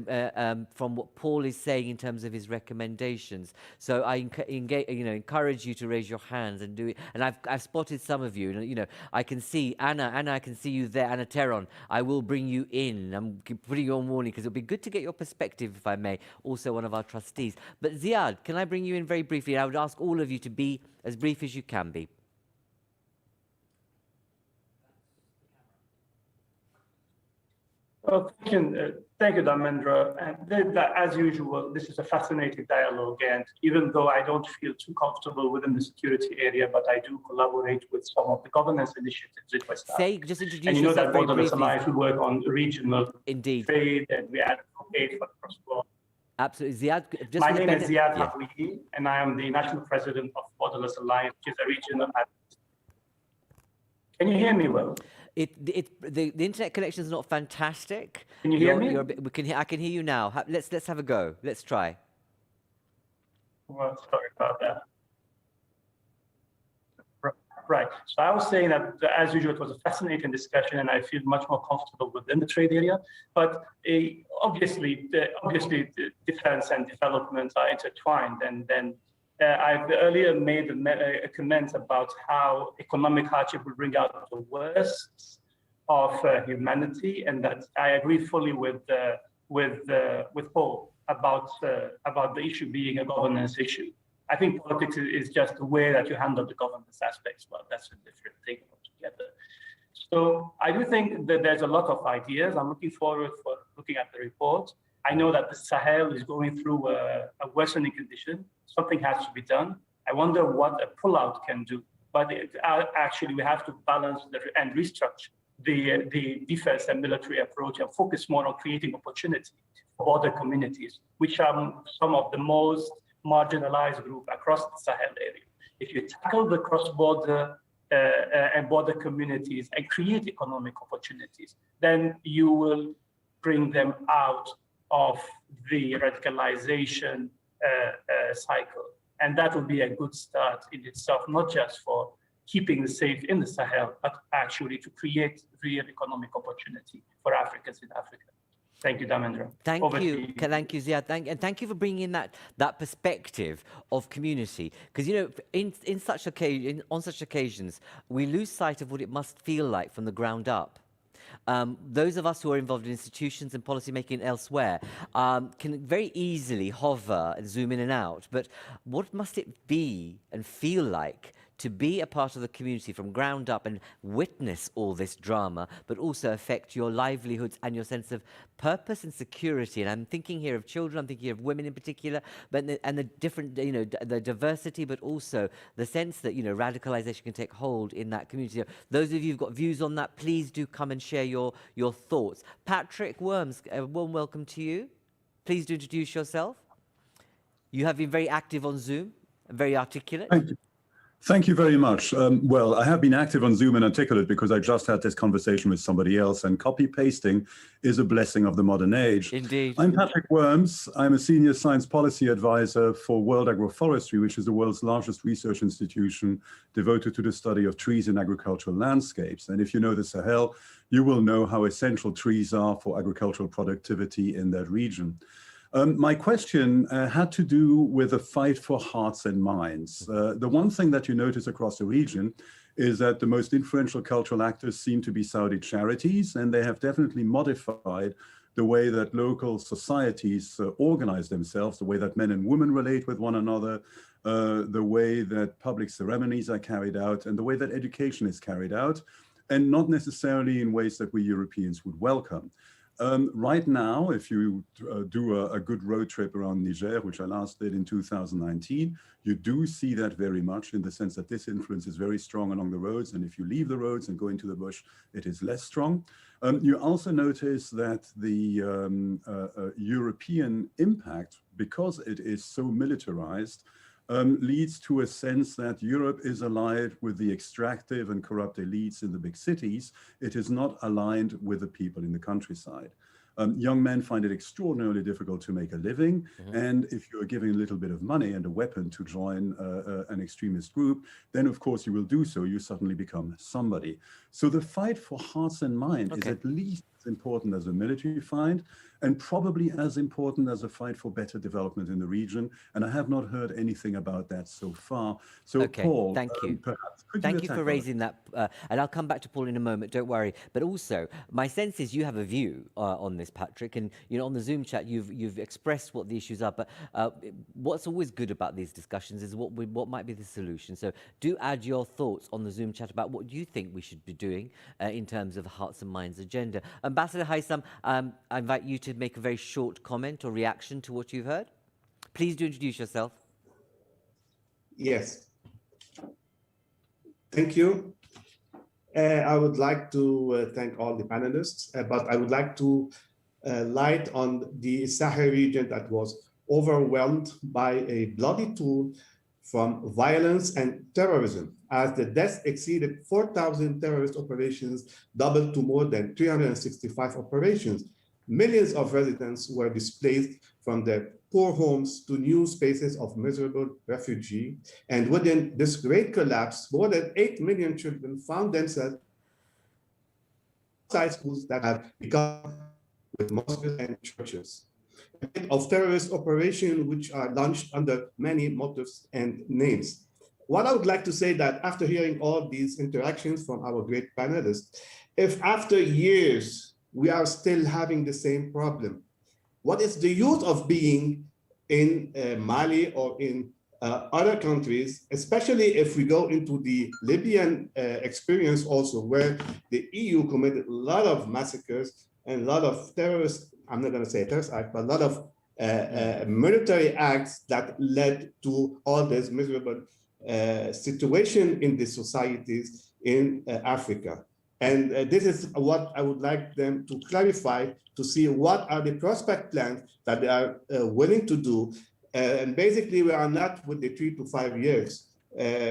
from what Paul is saying in terms of his recommendations? So I encourage you to raise your hands and do it. And I've spotted some of you. I can see Anna. I can see you there. Anna Terrón. I will bring you in. I'm putting you on warning because it'll be good to get your perspective, if I may. Also, one of our trustees. But Ziad, can I bring you in very briefly? I would ask all of you to be as brief as you can be. Well, thank you, Dharmendra. And as usual, this is a fascinating dialogue. And even though I don't feel too comfortable within the security area, but I do collaborate with some of the governance initiatives in West Africa. Just introduce and you know that yourself Borderless we work on regional trade, and we advocate for the cross-border. Absolutely. Ziad, my name is Ziad Hafizi, and I am the national president of Borderless Alliance, which is a regional advocacy. Can you hear me well? The internet connection is not fantastic. Can you hear me? I can hear you now. Let's have a go. Let's try. Well, sorry about that. Right. So I was saying that, as usual, it was a fascinating discussion, and I feel much more comfortable within the trade area. But obviously, the defense and development are intertwined. And then I've earlier made a comment about how economic hardship will bring out the worst of humanity, and that I agree fully with Paul about the issue being a governance issue. I think politics is just the way that you handle the governance aspects. Well, that's a different thing altogether. So I do think that there's a lot of ideas. I'm looking forward for looking at the report. I know that the Sahel is going through a worsening condition. Something has to be done. I wonder what a pullout can do. But actually, we have to balance and restructure the defense and military approach and focus more on creating opportunity for other communities, which are some of the most marginalized group across the Sahel area. If you tackle the cross-border and border communities and create economic opportunities, then you will bring them out of the radicalization cycle. And that will be a good start in itself, not just for keeping the safe in the Sahel, but actually to create real economic opportunity for Africans in Africa. Thank you, Dharmendra. Thank you, Ziad. Thank you for bringing in that perspective of community, because on such occasions we lose sight of what it must feel like from the ground up. Those of us who are involved in institutions and policy making elsewhere can very easily hover and zoom in and out. But what must it be and feel like to be a part of the community from ground up and witness all this drama, but also affect your livelihoods and your sense of purpose and security? And I'm thinking here of children, I'm thinking of women in particular, but the different, the diversity, but also the sense that, radicalization can take hold in that community. So those of you who've got views on that, please do come and share your thoughts. Patrick Worms, a warm welcome to you. Please do introduce yourself. You have been very active on Zoom and very articulate. Thank you. Thank you very much. Well, I have been active on Zoom and articulate because I just had this conversation with somebody else, and copy pasting is a blessing of the modern age. Indeed. I'm Patrick Worms. I'm a senior science policy advisor for World Agroforestry, which is the world's largest research institution devoted to the study of trees in agricultural landscapes. And if you know the Sahel, you will know how essential trees are for agricultural productivity in that region. My question had to do with a fight for hearts and minds. The one thing that you notice across the region is that the most influential cultural actors seem to be Saudi charities, and they have definitely modified the way that local societies organize themselves, the way that men and women relate with one another, the way that public ceremonies are carried out, and the way that education is carried out, and not necessarily in ways that we Europeans would welcome. Right now, if you do a good road trip around Niger, which I last did in 2019, you do see that very much in the sense that this influence is very strong along the roads. And if you leave the roads and go into the bush, it is less strong. You also notice that the European impact, because it is so militarized, leads to a sense that Europe is allied with the extractive and corrupt elites in the big cities. It is not aligned with the people in the countryside. Young men find it extraordinarily difficult to make a living. And if you're giving a little bit of money and a weapon to join an extremist group, then of course you will do so. You suddenly become somebody. So the fight for hearts and minds is at least as important as a military fight, and probably as important as a fight for better development in the region. And I have not heard anything about that so far. So Paul, thank you. Thank you for raising that. And I'll come back to Paul in a moment, don't worry. But also, my sense is you have a view on this, Patrick. And on the Zoom chat, you've expressed what the issues are. But what's always good about these discussions is what might be the solution. So do add your thoughts on the Zoom chat about what you think we should be doing in terms of the Hearts and Minds agenda. Ambassador Haissam, I invite you to make a very short comment or reaction to what you've heard. Please do introduce yourself. Yes. Thank you. I would like to thank all the panelists, but I would like to light on the Sahel region that was overwhelmed by a bloody tour from violence and terrorism, as the deaths exceeded 4,000 terrorist operations, doubled to more than 365 operations. Millions of residents were displaced from their poor homes to new spaces of miserable refugee. And within this great collapse, more than 8 million children found themselves outside schools that have become with mosques and churches. Of terrorist operations which are launched under many motives and names. What I would like to say that after hearing all these interactions from our great panelists, if after years we are still having the same problem, what is the use of being in Mali or in other countries, especially if we go into the Libyan experience also, where the EU committed a lot of massacres and a lot of terrorist, I'm not going to say terrorist act, but a lot of military acts that led to all this miserable situation in the societies in Africa. And this is what I would like them to clarify, to see what are the prospect plans that they are willing to do. And basically, we are not with the 3 to 5 years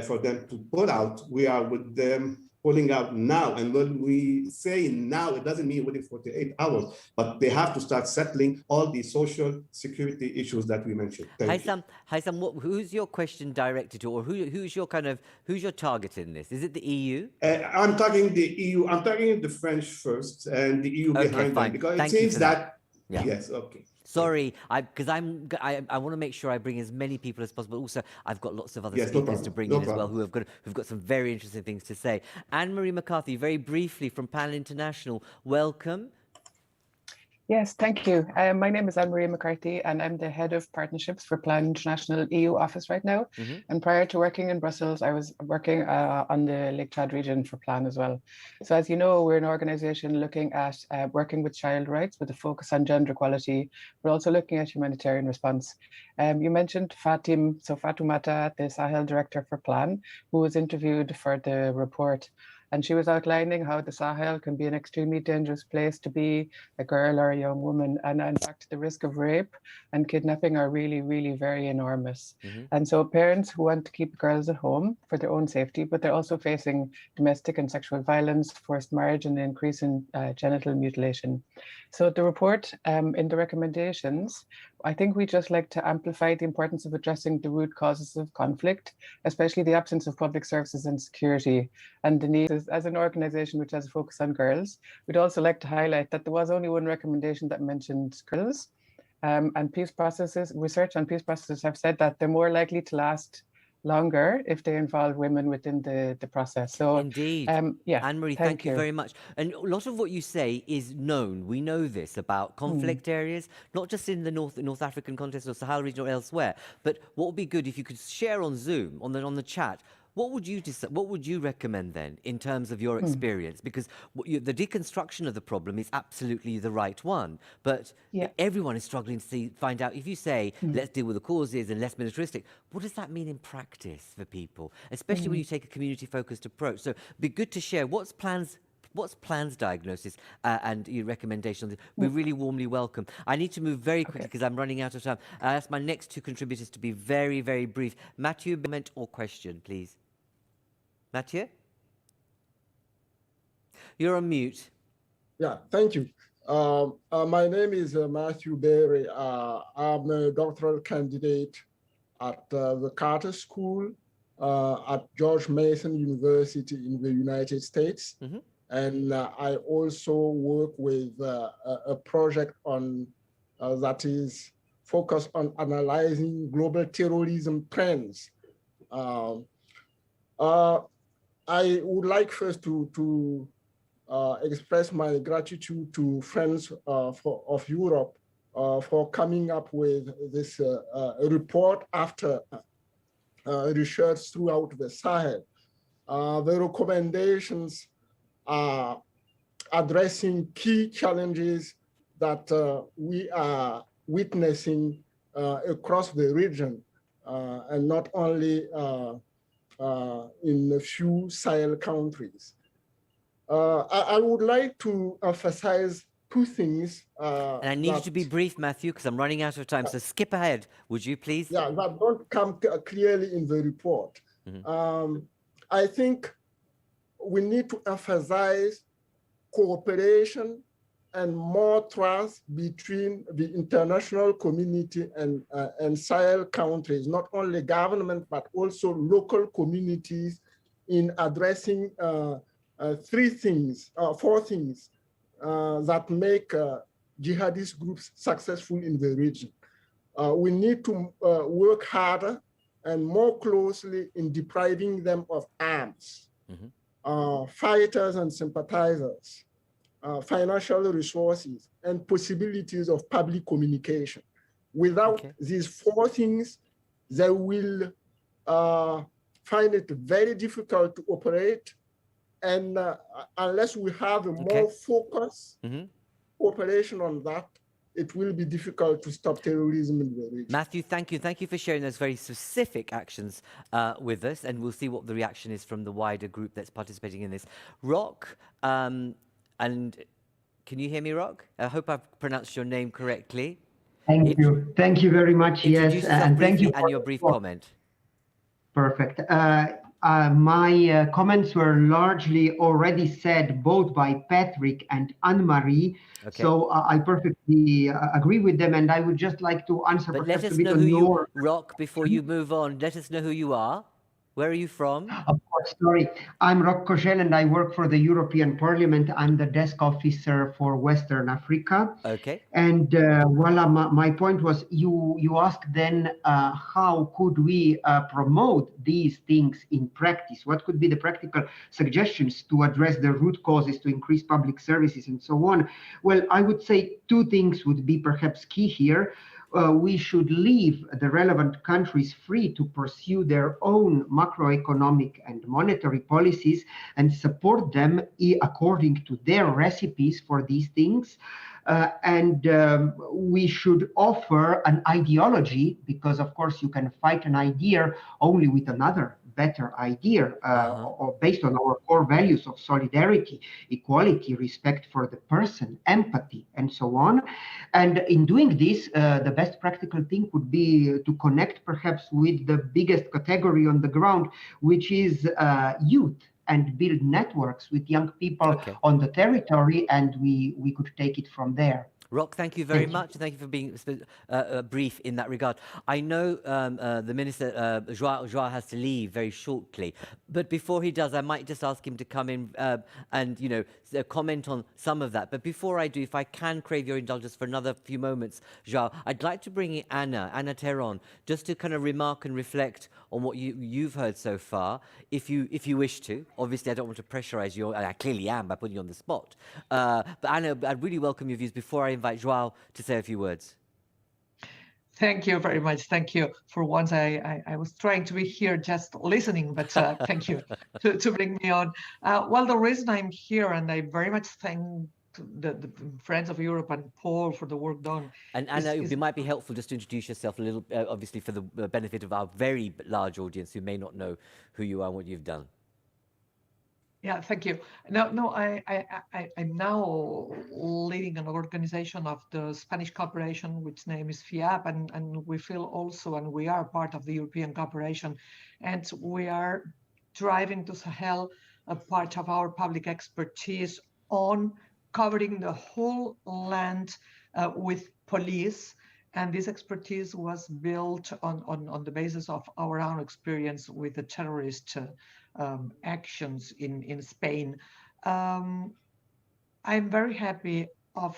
for them to pull out. We are with them pulling out now. And when we say now, it doesn't mean within 48 hours, but they have to start settling all the social security issues that we mentioned. Haissam, who's your question directed to, or who's your target in this? Is it the EU? I'm talking the EU. I'm talking the French first, and the EU behind them, because it seems that Yeah. Yes, okay. Sorry, because I want to make sure I bring as many people as possible. Also, I've got lots of other Yes, no speakers to problem, bring no in as well problem. who've got some very interesting things to say. Anne-Marie McCarthy, very briefly from Panel International, welcome. Yes, thank you. My name is Anne-Marie McCarthy, and I'm the head of partnerships for Plan International EU office right now. And prior to working in Brussels, I was working on the Lake Chad region for Plan as well. So as you know, we're an organization looking at working with child rights with a focus on gender equality. We're also looking at humanitarian response. You mentioned Fatoumata, the Sahel director for Plan, who was interviewed for the report. And she was outlining how the Sahel can be an extremely dangerous place to be a girl or a young woman. And in fact, the risk of rape and kidnapping are really, really very enormous. And so parents who want to keep girls at home for their own safety, but they're also facing domestic and sexual violence, forced marriage, and the increase in genital mutilation. So the report in the recommendations, I think we just like to amplify the importance of addressing the root causes of conflict, especially the absence of public services and security, and the need as an organization which has a focus on girls. We'd also like to highlight that there was only one recommendation that mentioned girls, and peace processes, research on peace processes have said that they're more likely to last longer if they involve women within the process. So indeed, yeah, Anne-Marie, thank you very much. And a lot of what you say is known. We know this about conflict areas, not just in the North African context or Sahel region or elsewhere. But what would be good if you could share on Zoom, on the chat, what would you recommend then in terms of your experience? Because the deconstruction of the problem is absolutely the right one, but everyone is struggling to find out. If you say, let's deal with the causes and less militaristic, what does that mean in practice for people, especially when you take a community-focused approach? So it'd be good to share what's Plan's diagnosis and your recommendations. We really warmly welcome. I need to move very quickly because I'm running out of time. I ask my next two contributors to be very, very brief. Mathieu, comment or question, please. Mathieu? You're on mute. Yeah, thank you. My name is Mathieu Bere. I'm a doctoral candidate at the Carter School at George Mason University in the United States. And I also work with a project on that is focused on analyzing global terrorism trends. I would like first to express my gratitude to Friends of Europe for coming up with this report after research throughout the Sahel. The recommendations are addressing key challenges that we are witnessing across the region, and not only in a few Sahel countries. I would like to emphasize two things. And I need you to be brief, Mathieu, because I'm running out of time. So skip ahead, would you please? Yeah, that don't come clearly in the report. I think we need to emphasize cooperation and more trust between the international community and Sahel countries, not only government, but also local communities in addressing four things that make jihadist groups successful in the region. We need to work harder and more closely in depriving them of arms, fighters and sympathizers, financial resources, and possibilities of public communication. Without these four things, they will find it very difficult to operate. And unless we have a more focused cooperation on that, it will be difficult to stop terrorism in the region. Mathieu, thank you. Thank you for sharing those very specific actions with us, and we'll see what the reaction is from the wider group that's participating in this. Rock, and can you hear me, Rock? I hope I've pronounced your name correctly. Thank you. Thank you very much. Yes, and thank you and your brief comment. Perfect. My comments were largely already said both by Patrick and Anne-Marie, so I perfectly agree with them, and I would just like to answer. But let us know who you, Rock, before you move on. Let us know who you are. Where are you from? Of course, sorry. I'm Koželj and I work for the European Parliament. I'm the desk officer for Western Africa. Okay. And voila, my point was, you asked then how could we promote these things in practice? What could be the practical suggestions to address the root causes, to increase public services and so on? Well, I would say two things would be perhaps key here. We should leave the relevant countries free to pursue their own macroeconomic and monetary policies and support them according to their recipes for these things. And we should offer an ideology, because of course you can fight an idea only with another better idea or based on our core values of solidarity, equality, respect for the person, empathy, and so on. And in doing this, the best practical thing would be to connect perhaps with the biggest category on the ground, which is youth, and build networks with young people on the territory, and we could take it from there. Rock, thank you very much. Thank you for being brief in that regard. I know the Minister, João has to leave very shortly, but before he does, I might just ask him to come in and, you know, comment on some of that. But before I do, if I can crave your indulgence for another few moments, João, I'd like to bring in Anna Terrón, just to kind of remark and reflect on what you've heard so far, if you wish to. Obviously, I don't want to pressurize you. I clearly am by putting you on the spot. But Anna, I'd really welcome your views before I invite João to say a few words. Thank you very much. Thank you. For once, I was trying to be here just listening, but thank you to bring me on. Well, the reason I'm here, and I very much thank the Friends of Europe and Paul for the work done. And Anna, it might be helpful just to introduce yourself a little, obviously for the benefit of our very large audience who may not know who you are and what you've done. Yeah, thank you. No, I'm now leading an organization of the Spanish cooperation, which name is FIIAPP, and we feel also, and we are part of the European cooperation, and we are driving to Sahel a part of our public expertise on covering the whole land with police. And this expertise was built on the basis of our own experience with the terrorist actions in Spain. I'm very happy of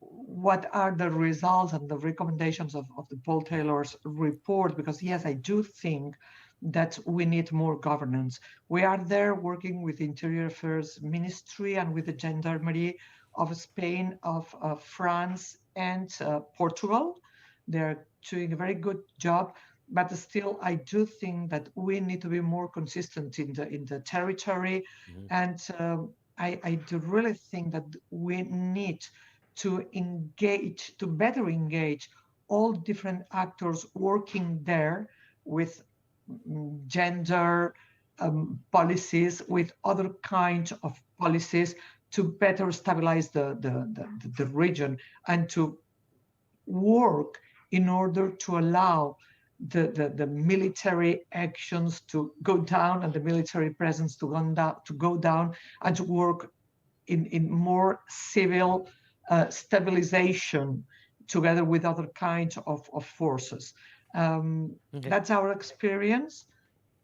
what are the results and the recommendations of the Paul Taylor's report, because yes, I do think that we need more governance. We are there working with the Interior Affairs Ministry and with the Gendarmerie of Spain, of France and Portugal. They're doing a very good job, but still I do think that we need to be more consistent in the territory. Mm-hmm. And I do really think that we need to engage, to better engage all different actors working there with gender policies, with other kinds of policies, to better stabilize the region and to work in order to allow the military actions to go down and the military presence to go down and to work in more civil stabilization together with other kinds of forces. Okay. That's our experience.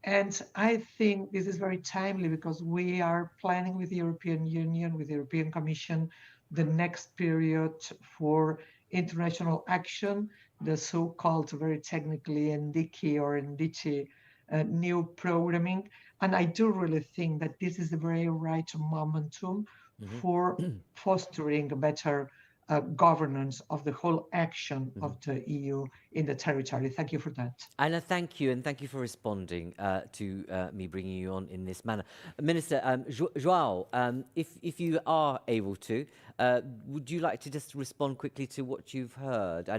And I think this is very timely because we are planning with the European Union, with the European Commission, the next period for international action, the so-called very technically NDICI or NDICI new programming. And I do really think that this is the very right momentum for fostering a better governance of the whole action of the EU in the territory. Thank you for that. Anna, thank you, and thank you for responding to me bringing you on in this manner. Minister, João, if you are able to, would you like to just respond quickly to what you've heard? I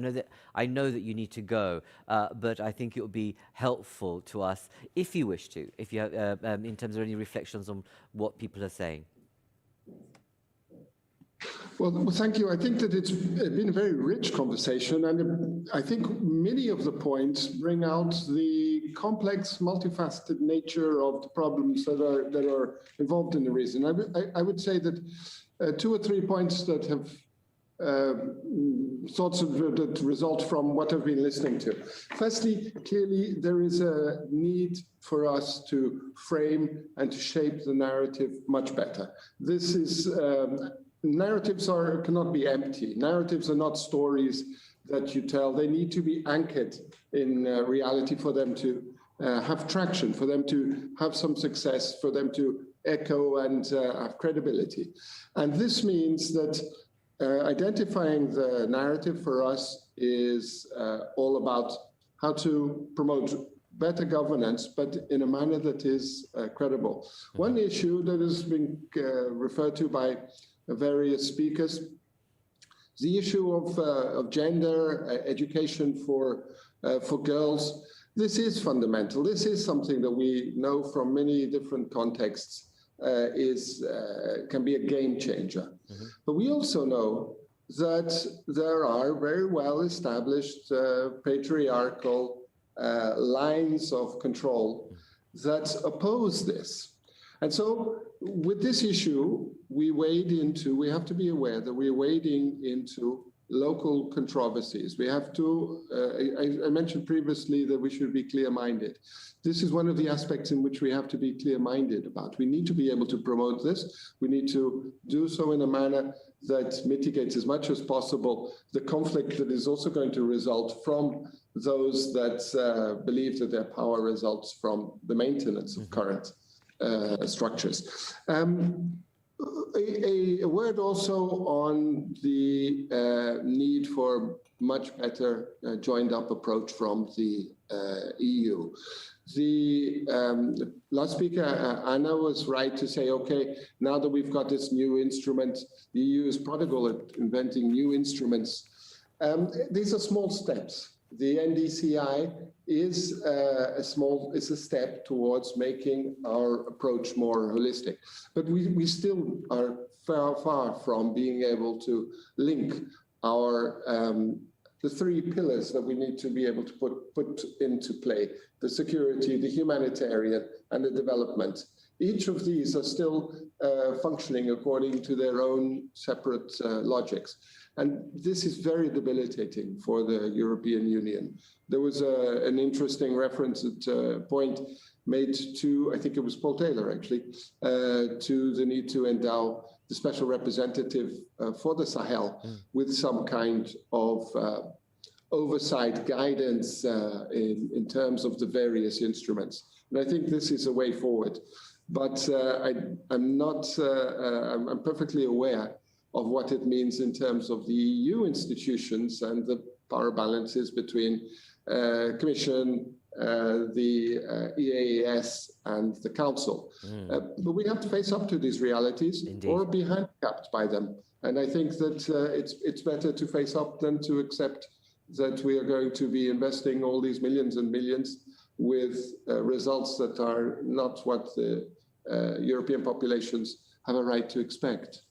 know that you need to go, but I think it would be helpful to us if you wish to, if you have, in terms of any reflections on what people are saying. Well, thank you. I think that it's been a very rich conversation, and I think many of the points bring out the complex, multifaceted nature of the problems that are involved in the region. I would say that 2 or 3 points that have thoughts that result from what I've been listening to. Firstly, clearly there is a need for us to frame and to shape the narrative much better. This is, narratives cannot be empty. Narratives are not stories that you tell. They need to be anchored in reality for them to have traction, for them to have some success, for them to echo and have credibility. And this means that identifying the narrative for us is all about how to promote better governance, but in a manner that is credible. One issue that has been referred to by various speakers, the issue of gender, education for girls. This is fundamental. This is something that we know from many different contexts can be a game changer. But we also know that there are very well established patriarchal lines of control that oppose this. And so with this issue, we have to be aware that we're wading into local controversies. We have to, I mentioned previously that we should be clear-minded. This is one of the aspects in which we have to be clear-minded about. We need to be able to promote this. We need to do so in a manner that mitigates as much as possible the conflict that is also going to result from those that believe that their power results from the maintenance of current structures. A word also on the need for much better joined-up approach from the EU. The last speaker, Anna, was right to say, okay, now that we've got this new instrument, the EU is prodigal at inventing new instruments. These are small steps. The NDCI is a step towards making our approach more holistic. But we still are far from being able to link our the three pillars that we need to be able to put into play: the security, the humanitarian, and the development. Each of these are still functioning according to their own separate logics. And this is very debilitating for the European Union. There was an interesting reference at point made to, I think it was Paul Taylor actually, to the need to endow the special representative for the Sahel with some kind of oversight guidance in terms of the various instruments. And I think this is a way forward. But I'm perfectly aware of what it means in terms of the EU institutions and the power balances between Commission, the EAS, and the Council. But we have to face up to these realities. Indeed. Or be handicapped by them. And I think that it's better to face up than to accept that we are going to be investing all these millions and millions with results that are not what the European populations have a right to expect.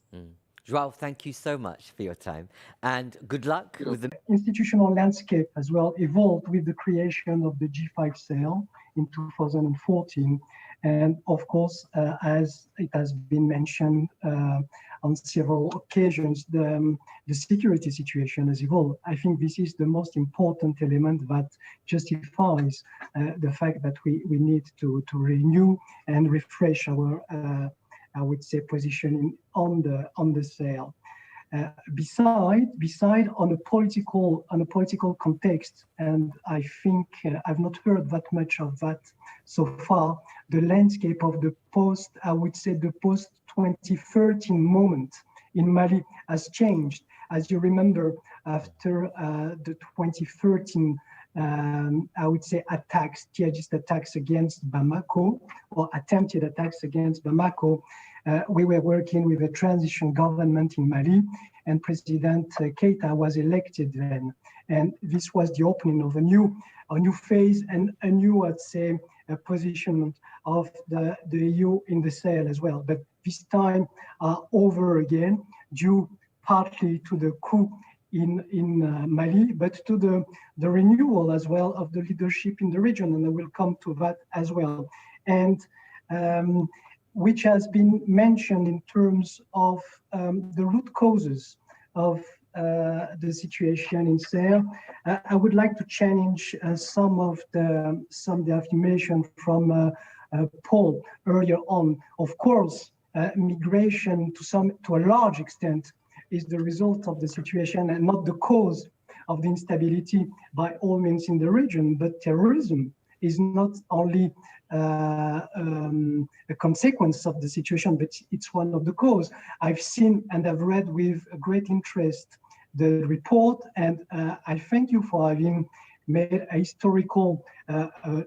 João, thank you so much for your time, and good luck with the institutional landscape as well evolved with the creation of the G5 Sahel in 2014. And of course, as it has been mentioned on several occasions, the security situation has evolved. I think this is the most important element that justifies the fact that we need to renew and refresh our I would say positioning on the Sahel. Beside on a political context, and I think I've not heard that much of that so far. The landscape of the post 2013 moment in Mali has changed. As you remember, after the 2013 I would say jihadist attacks against Bamako, or attempted attacks against Bamako, we were working with a transition government in Mali, and President Keita was elected then. And this was the opening of a new phase and a new, I'd say, position of the EU in the Sahel as well. But this time over again, due partly to the coup in Mali, but to the renewal as well of the leadership in the region, and I will come to that as well. And which has been mentioned in terms of the root causes of the situation in Sahel, I would like to challenge some of the affirmation from Paul earlier on. Of course, migration to a large extent is the result of the situation and not the cause of the instability by all means in the region. But terrorism is not only a consequence of the situation, but it's one of the cause. I've seen and I've read with great interest the report, and I thank you for having made a historical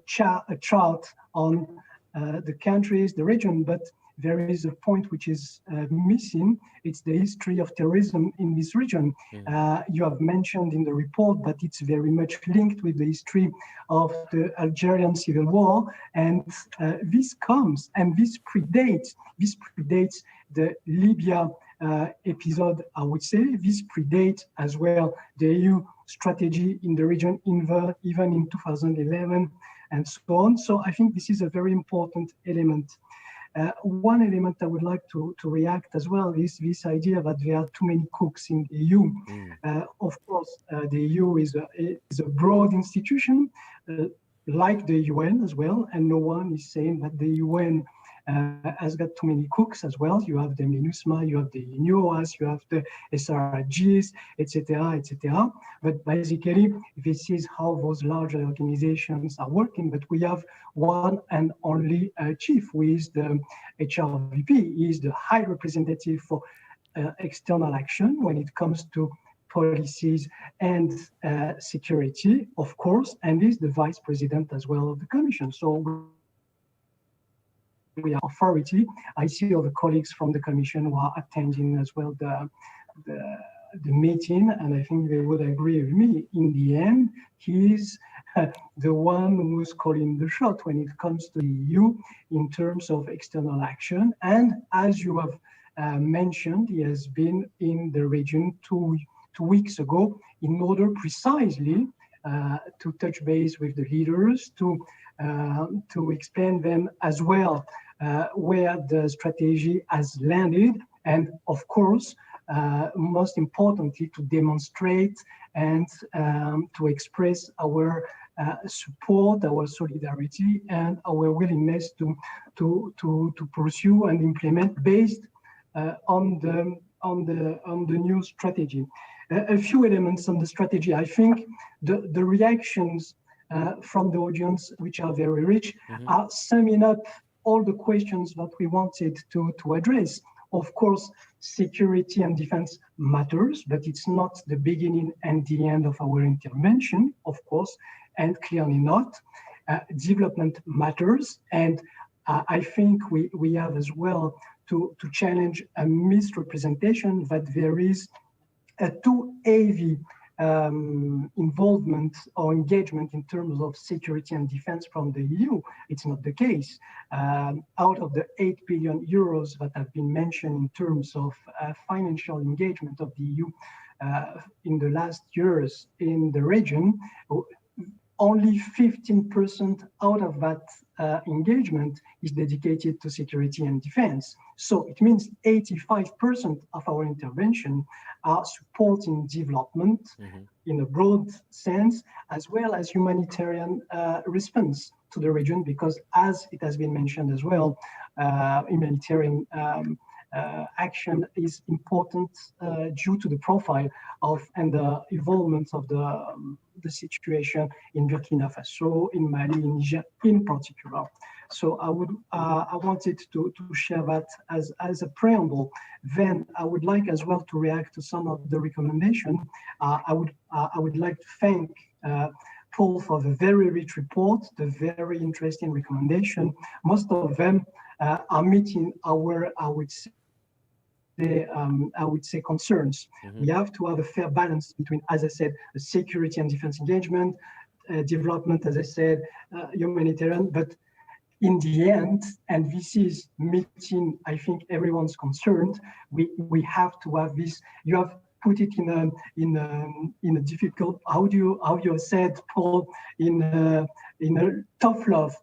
chart on the countries, the region, but there is a point which is missing. It's the history of terrorism in this region. You have mentioned in the report, but it's very much linked with the history of the Algerian civil war. And this comes and this predates the Libya episode, I would say. This predates as well the EU strategy in the region, even in 2011 and so on. So I think this is a very important element. One element I would like to react as well is this idea that there are too many cooks in the EU. Of course, the EU is a broad institution, like the UN as well, and no one is saying that the UN has got too many cooks as well. You have the MINUSMA, you have the NUOAS, you have the SRGs, etc., etc. But basically, this is how those larger organizations are working. But we have one and only chief, who is the HRVP. He is the High Representative for External Action when it comes to policies and security, of course, and is the Vice President as well of the Commission. So we are authority. I see other colleagues from the Commission who are attending as well the meeting, and I think they would agree with me. In the end, he's the one who's calling the shot when it comes to the EU in terms of external action. And as you have mentioned, he has been in the region two weeks ago in order precisely to touch base with the leaders, to explain them as well where the strategy has landed, and of course, most importantly, to demonstrate and to express our support, our solidarity, and our willingness to pursue and implement based on the new strategy. A few elements on the strategy. I think the reactions from the audience, which are very rich, are summing up all the questions that we wanted to address. Of course, security and defense matters, but it's not the beginning and the end of our intervention, of course, and clearly not. Development matters, and I think we have as well to challenge a misrepresentation that there is a too heavy involvement or engagement in terms of security and defense from the EU. It's not the case. Out of the 8 billion euros that have been mentioned in terms of financial engagement of the EU in the last years in the region, only 15% out of that engagement is dedicated to security and defense. So it means 85% of our intervention are supporting development in a broad sense, as well as humanitarian response to the region, because as it has been mentioned as well, humanitarian action is important due to the profile of and the involvement of the situation in Burkina Faso, in Mali, in Niger in particular. So I wanted to share that as a preamble. Then I would like as well to react to some of the recommendations. I would like to thank Paul for the very rich report, the very interesting recommendation. Most of them are meeting our, I would say concerns. We have to have a fair balance between, as I said, the security and defense engagement, development, as I said, humanitarian, but in the end, and this is meeting, I think everyone's concerned, we have to have this. You have put it in a difficult, how you said, Paul, in a tough love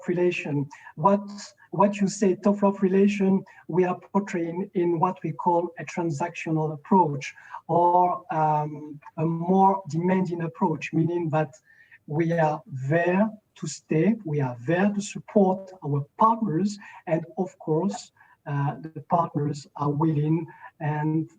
relation. What what you say, tough love relation, we are portraying in what we call a transactional approach, or a more demanding approach, meaning that we are there to stay, we are there to support our partners, and of course, the partners are willing and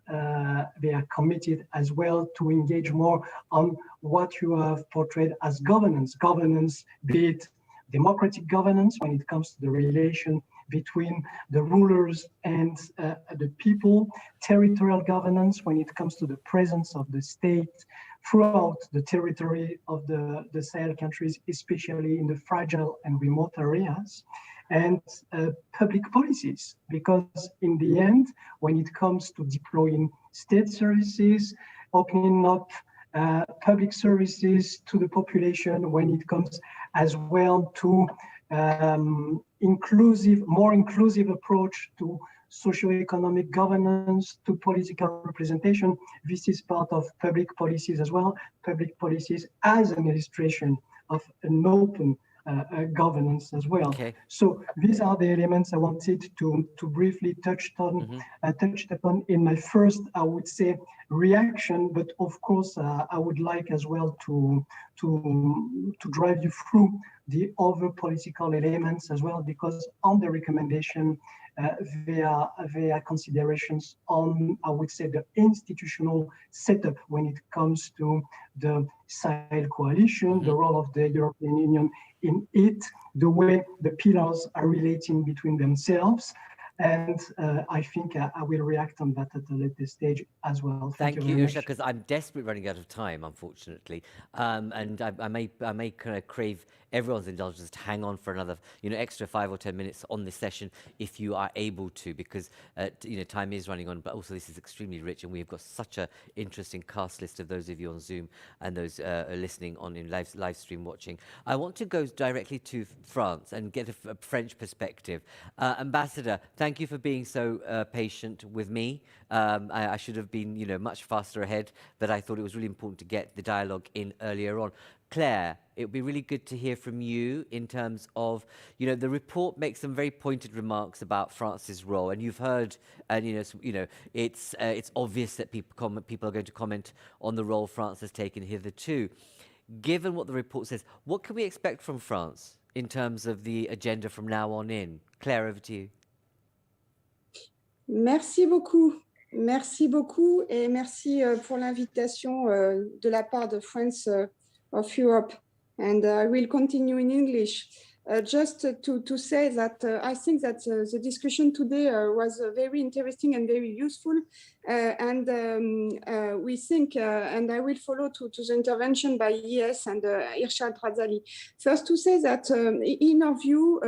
they are committed as well to engage more on what you have portrayed as governance. Governance, be it democratic governance when it comes to the relation between the rulers and the people, territorial governance when it comes to the presence of the state throughout the territory of the Sahel countries, especially in the fragile and remote areas, and public policies, because in the end, when it comes to deploying state services, opening up public services to the population, when it comes as well to more inclusive approach to socioeconomic governance, to political representation. This is part of public policies as well. Public policies as an illustration of an open governance as well. Okay. So these are the elements I wanted to briefly touch on, touched upon in my first, I would say, reaction. But of course, I would like as well to drive you through the other political elements as well, because on the recommendation, there are considerations on, I would say, the institutional setup when it comes to the Sahel coalition, the role of the European Union in it, the way the pillars are relating between themselves. And I think I will react on that at a later stage as well. Thank you, Irchad, because I'm desperately running out of time, unfortunately, and I may kind of crave everyone's indulgence to hang on for another, extra 5 or 10 minutes on this session if you are able to, because time is running on. But also, this is extremely rich, and we have got such an interesting cast list of those of you on Zoom and those listening on in live stream watching. I want to go directly to France and get a French perspective. Ambassador, thank you for being so patient with me. I should have been, much faster ahead, but I thought it was really important to get the dialogue in earlier on. Claire, it would be really good to hear from you in terms of, the report makes some very pointed remarks about France's role, and you've heard, and it's obvious that people are going to comment on the role France has taken hitherto. Given what the report says, what can we expect from France in terms of the agenda from now on in? Claire, over to you. Merci beaucoup. Merci beaucoup et merci pour l'invitation de la part de Friends of Europe. And I will continue in English. Just to say that I think that the discussion today was very interesting and very useful. And we think, and I will follow to the intervention by ES and Irchad Razaaly. First, to say that in our view,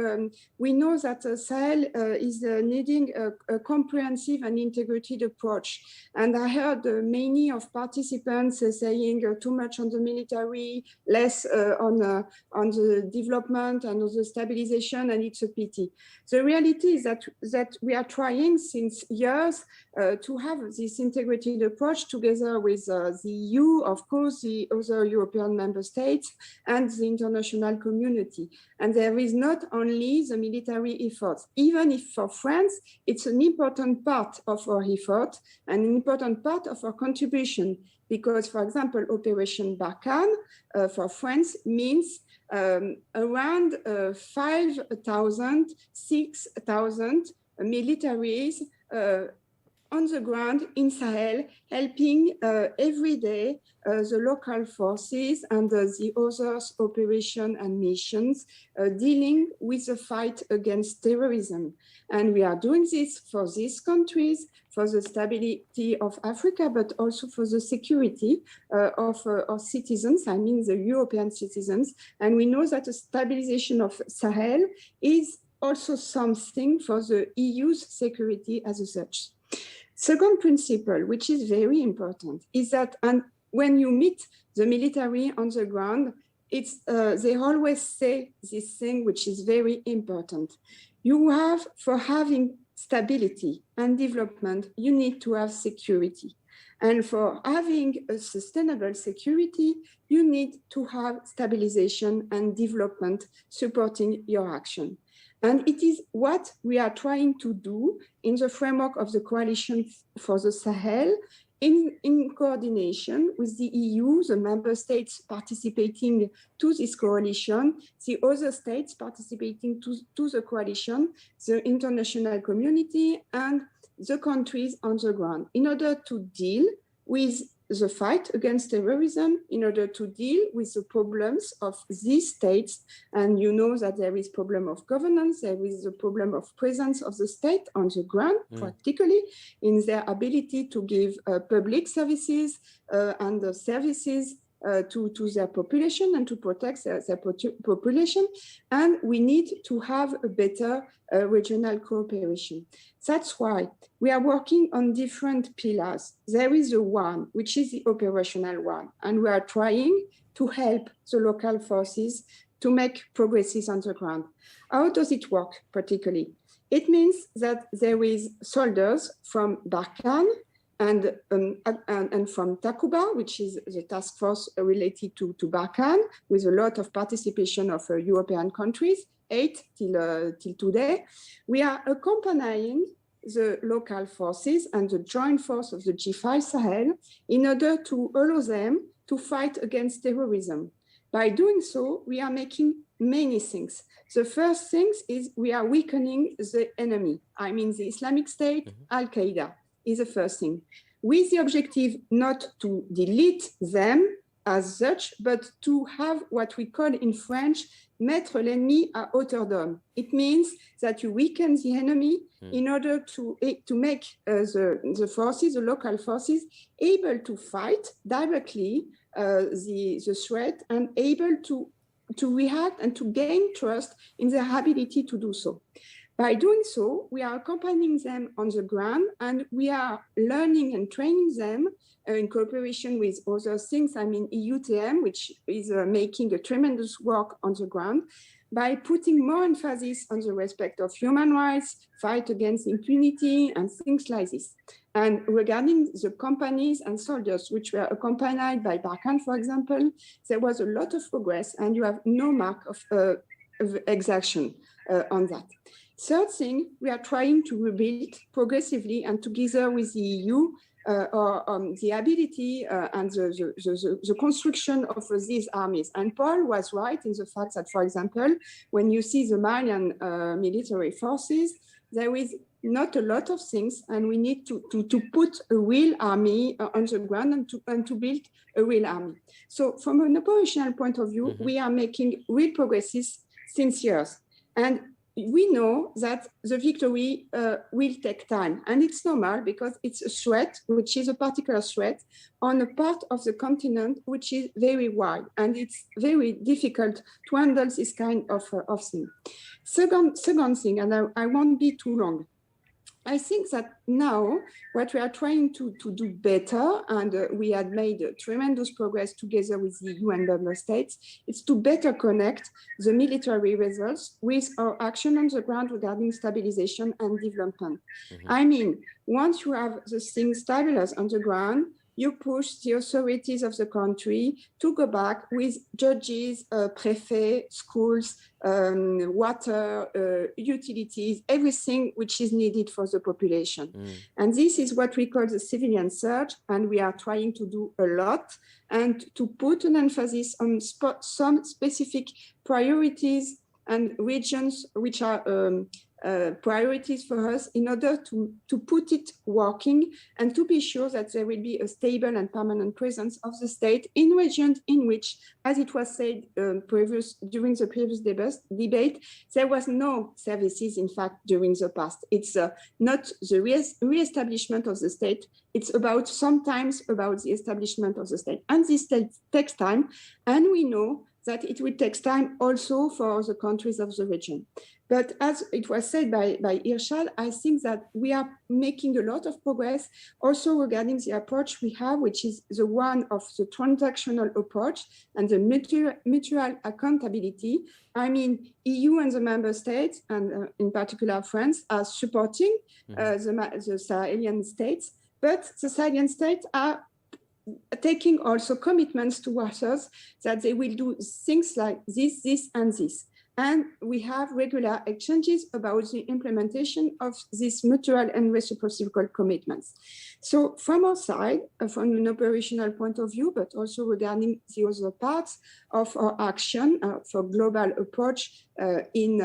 we know that Sahel is needing a comprehensive and integrated approach. And I heard many of participants saying too much on the military, less on the development and on the stabilization, and it's a pity. The reality is that we are trying since years to have this integrated approach together with the EU, of course, the other European member states, and the international community. And there is not only the military efforts, even if for France, it's an important part of our effort, and an important part of our contribution, because, for example, Operation Barkhane for France means around 5,000, 6,000 militaries on the ground in Sahel, helping every day the local forces and the others operation and missions dealing with the fight against terrorism. And we are doing this for these countries, for the stability of Africa, but also for the security of our citizens, I mean the European citizens. And we know that the stabilization of Sahel is also something for the EU's security as such. Second principle, which is very important, is that when you meet the military on the ground, they always say this thing, which is very important. For having stability and development, you need to have security. And for having a sustainable security, you need to have stabilization and development supporting your action. And it is what we are trying to do in the framework of the Coalition for the Sahel, in coordination with the EU, the member states participating to this coalition, the other states participating to the coalition, the international community, and the countries on the ground, in order to deal with the fight against terrorism, in order to deal with the problems of these states. And you know that there is problem of governance, there is the problem of presence of the state on the ground, practically, in their ability to give public services and services to their population and to protect their population. And we need to have a better regional cooperation. That's why we are working on different pillars. There is a one, which is the operational one, and we are trying to help the local forces to make progresses on the ground. How does it work particularly? It means that there is soldiers from Barkhane and from Takuba, which is the task force related to Barkhane, with a lot of participation of European countries, 8 till today. We are accompanying the local forces and the joint force of the G5 Sahel in order to allow them to fight against terrorism. By doing so, we are making many things. The first thing is we are weakening the enemy. I mean, the Islamic State, Al-Qaeda is the first thing, with the objective not to delete them as such, but to have what we call in French, mettre l'ennemi à hauteur d'homme. It means that you weaken the enemy in order to make the forces, the local forces, able to fight directly the threat and able to react and to gain trust in their ability to do so. By doing so, we are accompanying them on the ground, and we are learning and training them in cooperation with other things. I mean, EUTM, which is making a tremendous work on the ground, by putting more emphasis on the respect of human rights, fight against impunity, and things like this. And regarding the companies and soldiers which were accompanied by Barkhane, for example, there was a lot of progress, and you have no mark of exaction on that. Third thing, we are trying to rebuild progressively and together with the EU the ability and the construction of these armies. And Paul was right in the fact that, for example, when you see the Malian military forces, there is not a lot of things, and we need to put a real army on the ground and to build a real army. So from an operational point of view, we are making real progresses since years. And we know that the victory will take time, and it's normal because it's a threat, which is a particular threat on a part of the continent which is very wide, and it's very difficult to handle this kind of thing. Second thing, and I won't be too long, I think that now what we are trying to do better, and we had made tremendous progress together with the EU and member states, is to better connect the military results with our action on the ground regarding stabilization and development. I mean, once you have the things stabilized on the ground, you push the authorities of the country to go back with judges, prefect, schools, water, utilities, everything which is needed for the population. And this is what we call the civilian surge, and we are trying to do a lot and to put an emphasis on some specific priorities and regions which are priorities for us in order to put it working and to be sure that there will be a stable and permanent presence of the state in regions in which, as it was said during the previous debate, there was no services, in fact, during the past. It's not the re-establishment of the state. It's sometimes about the establishment of the state. And this takes time, and we know that it will take time also for the countries of the region. But as it was said by Irchad, I think that we are making a lot of progress also regarding the approach we have, which is the one of the transactional approach and the mutual accountability. I mean, EU and the member states, and in particular France, are supporting the Sahelian states, but the Sahelian states are taking also commitments towards us that they will do things like this, and this. And we have regular exchanges about the implementation of these mutual and reciprocal commitments. So from our side, from an operational point of view, but also regarding the other parts of our action for global approach in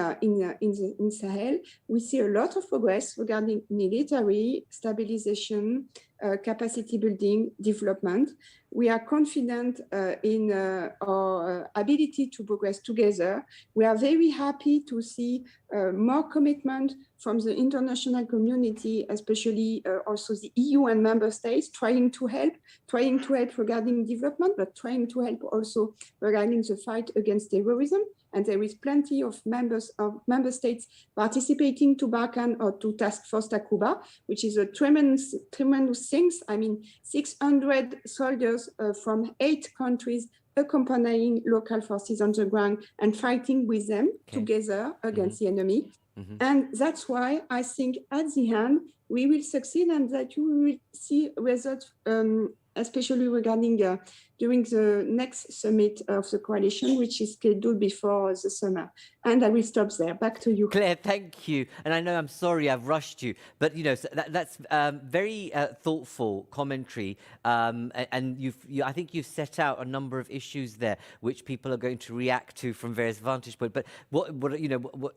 Sahel, we see a lot of progress regarding military stabilization, capacity building, development. We are confident in our ability to progress together. We are very happy to see more commitment from the international community, especially also the EU and member states, trying to help regarding development, but trying to help also regarding the fight against terrorism. And there is plenty of member states participating to Barkhane or to Task Force Takuba, which is a tremendous thing. I mean, 600 soldiers from 8 countries accompanying local forces on the ground and fighting with them together against the enemy. And that's why I think at the end, we will succeed and that you will see results, especially regarding during the next summit of the coalition, which is scheduled before the summer. And I will stop there. Back to you. Claire, thank you. And I know I'm sorry I've rushed you, but you know that's very thoughtful commentary. And I think you've set out a number of issues there which people are going to react to from various vantage points. But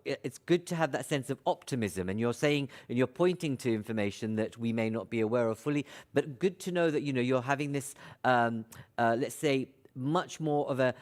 it's good to have that sense of optimism. And you're saying and you're pointing to information that we may not be aware of fully, but good to know that you're having this. Let's say, much more of a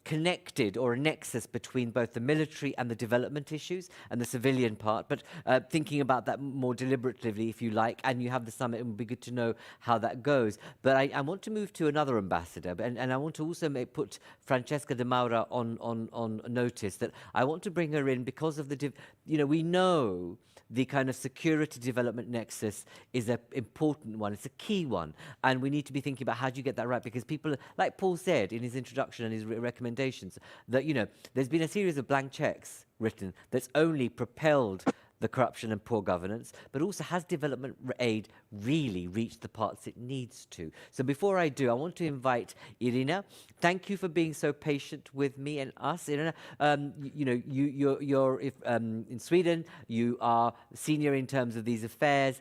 connected or a nexus between both the military and the development issues and the civilian part, but thinking about that more deliberatively, if you like, and you have the summit, it would be good to know how that goes. But I want to move to another ambassador, and I want to also put Francesca de Mauro on notice that I want to bring her in because of the, we know the kind of security development nexus is an important one. It's a key one. And we need to be thinking about how do you get that right? Because people, like Paul said in his introduction and his recommendations, that, there's been a series of blank checks written that's only propelled the corruption and poor governance, but also has development aid really reached the parts it needs to? So before I do, I want to invite Irina. Thank you for being so patient with me and us, Irina. You're in Sweden, you are senior in terms of these affairs.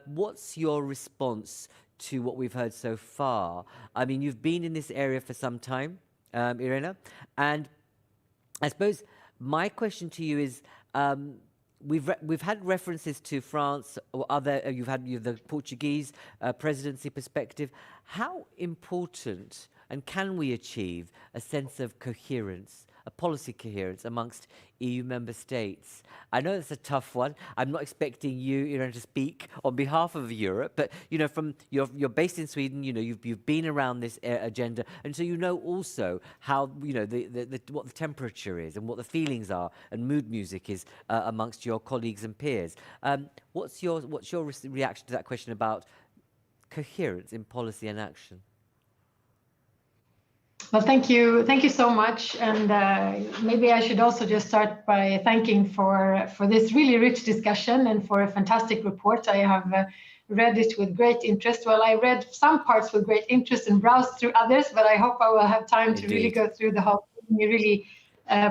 What's your response to what we've heard so far? I mean, you've been in this area for some time, Irina, and I suppose my question to you is, We've had references to France or other. You've had the Portuguese presidency perspective. How important and can we achieve a sense of coherence, a policy coherence amongst EU member states? I know it's a tough one. I'm not expecting you, to speak on behalf of Europe, but from you're based in Sweden. You've been around this agenda, and so you know also how what the temperature is and what the feelings are and mood music is amongst your colleagues and peers. What's your reaction to that question about coherence in policy and action? Well, thank you so much, and maybe I should also just start by thanking for this really rich discussion and for a fantastic report. I have read it with great interest. Well, I read some parts with great interest and browsed through others, but I hope I will have time to really go through the whole thing really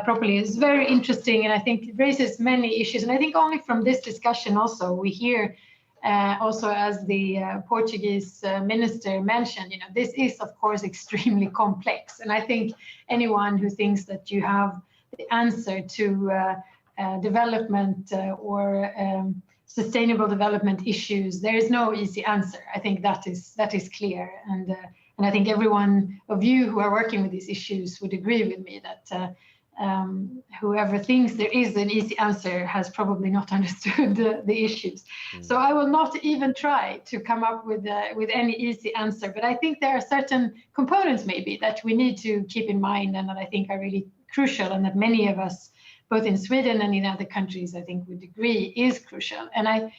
properly. It's very interesting, and I think it raises many issues. And I think only from this discussion also we hear. Also, as the Portuguese minister mentioned, this is, of course, extremely complex. And I think anyone who thinks that you have the answer to development or sustainable development issues, there is no easy answer. I think that is clear. And I think every one of you who are working with these issues would agree with me that whoever thinks there is an easy answer has probably not understood the issues. So I will not even try to come up with any easy answer, but I think there are certain components maybe that we need to keep in mind and that I think are really crucial, and that many of us, both in Sweden and in other countries, I think would agree is crucial. And I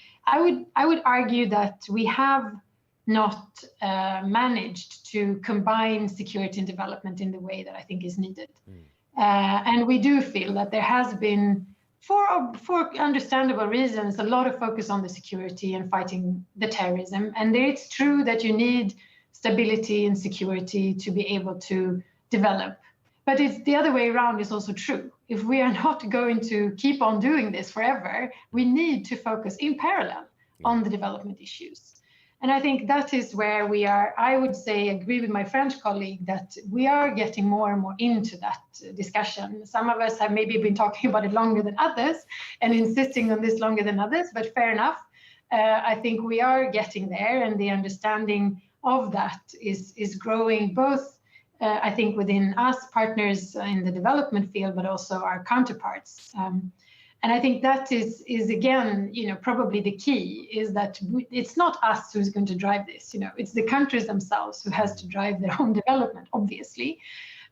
would argue that we have not managed to combine security and development in the way that I think is needed. And we do feel that there has been, for understandable reasons, a lot of focus on the security and fighting the terrorism. And it's true that you need stability and security to be able to develop. But it's the other way around is also true. If we are not going to keep on doing this forever, we need to focus in parallel on the development issues. And I think that is where we are, I would say, agree with my French colleague that we are getting more and more into that discussion. Some of us have maybe been talking about it longer than others and insisting on this longer than others, but fair enough. I think we are getting there, and the understanding of that is growing both, I think, within us partners in the development field, but also our counterparts. And I think that is again, probably the key is that it's not us who's going to drive this. It's the countries themselves who has to drive their own development, obviously.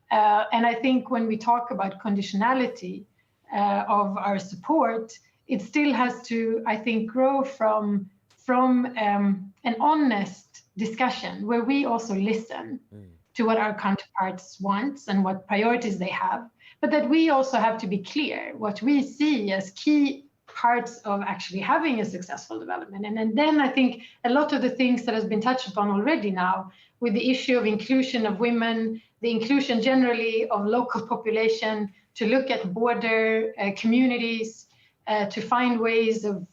And I think when we talk about conditionality of our support, it still has to, I think, grow from an honest discussion where we also listen to what our counterparts want and what priorities they have, but that we also have to be clear what we see as key parts of actually having a successful development. And then I think a lot of the things that has been touched upon already now with the issue of inclusion of women, the inclusion generally of local population, to look at border communities, to find ways of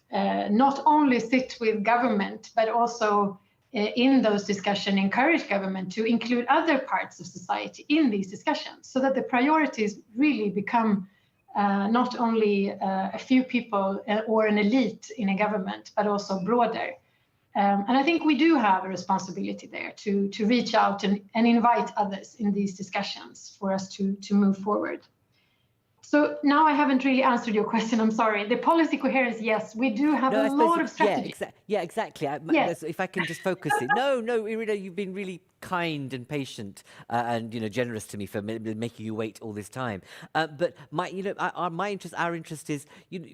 not only sit with government, but also in those discussions, encourage government to include other parts of society in these discussions so that the priorities really become not only a few people or an elite in a government, but also broader. And I think we do have a responsibility there to reach out and invite others in these discussions for us to move forward. So now I haven't really answered your question. I'm sorry. The policy coherence, yes, we do have a lot of strategies. Yeah, exactly. Yes. If I can just focus it. No, Irina, you've been really kind and patient and generous to me for making you wait all this time. But our interest is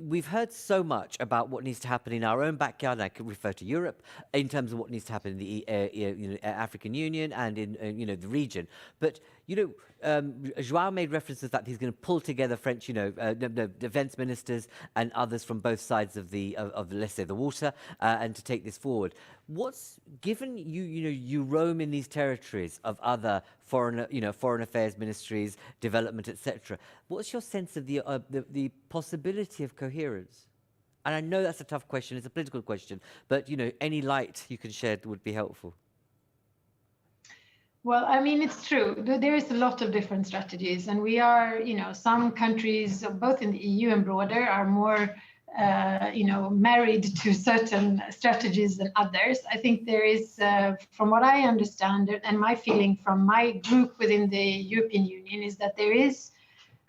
we've heard so much about what needs to happen in our own backyard. And I could refer to Europe in terms of what needs to happen in the African Union and in the region. But João made references that he's going to pull together French, defense ministers and others from both sides of let's say the water, and to take this forward. What's given you roam in these territories of other foreign affairs ministries, development, etc. What's your sense of the possibility of coherence? And I know that's a tough question; it's a political question, but any light you can shed would be helpful. Well, I mean, it's true. There is a lot of different strategies, and we are, some countries, both in the EU and broader, are more, married to certain strategies than others. I think there is, from what I understand, and my feeling from my group within the European Union is that there is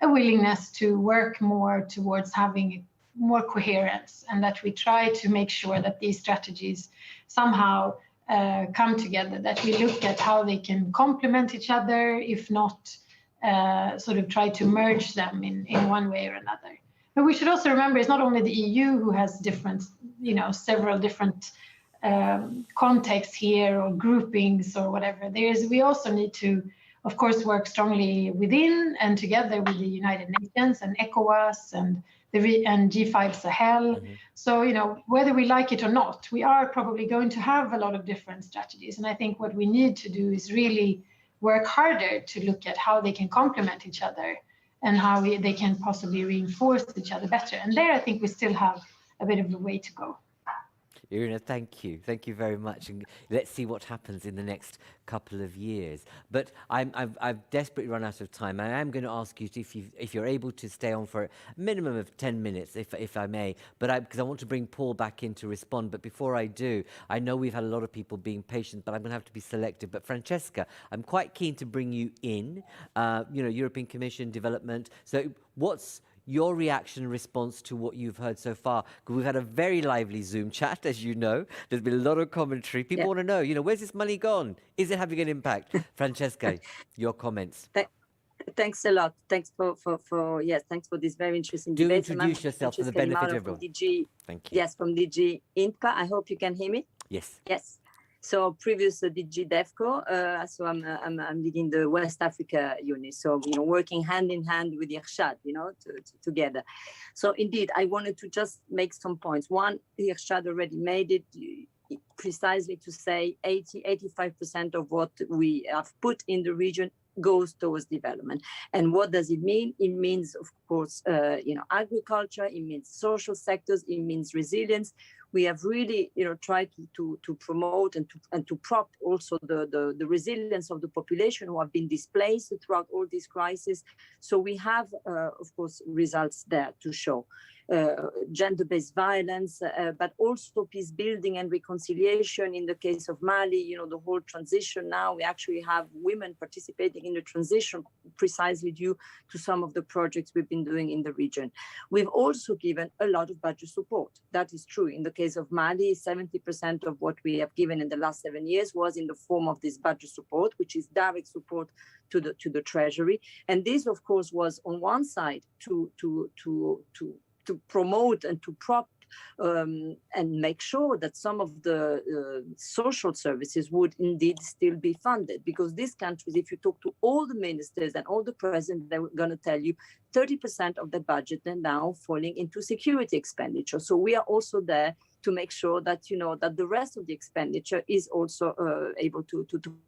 a willingness to work more towards having more coherence, and that we try to make sure that these strategies somehow come together, that we look at how they can complement each other, if not sort of try to merge them in one way or another. But we should also remember it's not only the EU who has different, several different contexts here or groupings or whatever. We also need to, of course, work strongly within and together with the United Nations and ECOWAS and G5 Sahel. Mm-hmm. So, whether we like it or not, we are probably going to have a lot of different strategies. And I think what we need to do is really work harder to look at how they can complement each other and how they can possibly reinforce each other better. And there, I think we still have a bit of a way to go. Irina, thank you. Thank you very much. And let's see what happens in the next couple of years. But I've desperately run out of time. And I am going to ask you if you're able to stay on for a minimum of 10 minutes, if I may. But because I want to bring Paul back in to respond. But before I do, I know we've had a lot of people being patient, but I'm going to have to be selective. But Francesca, I'm quite keen to bring you in. European Commission development. So what's your reaction and response to what you've heard so far? Because we've had a very lively Zoom chat, as you know. There's been a lot of commentary. People want to know, where's this money gone? Is it having an impact? Francesca, your comments. Thanks a lot. Thanks thanks for this very interesting debate. Do introduce yourself for the benefit of everyone. Thank you. Yes, from DG INPA. I hope you can hear me. Yes. Yes. So previous DG DEVCO, so I'm leading the West Africa unit. So, working hand in hand with Irchad, together. So indeed, I wanted to just make some points. One, Irchad already made it precisely to say 85% of what we have put in the region goes towards development. And what does it mean? It means, of course, agriculture, it means social sectors, it means resilience. We have really, tried to promote and to prop also the resilience of the population who have been displaced throughout all these crises. So we have, of course, results there to show. Gender-based violence, but also peace building and reconciliation. In the case of Mali, the whole transition now, we actually have women participating in the transition precisely due to some of the projects we've been doing in the region. We've also given a lot of budget support. That is true. In the case of Mali, 70% of what we have given in the last 7 years was in the form of this budget support, which is direct support to the treasury. And this, of course, was on one side to promote and to prop and make sure that some of the social services would indeed still be funded. Because these countries, if you talk to all the ministers and all the presidents, they're going to tell you 30% of the budget are now falling into security expenditure. So we are also there to make sure that, that the rest of the expenditure is also able to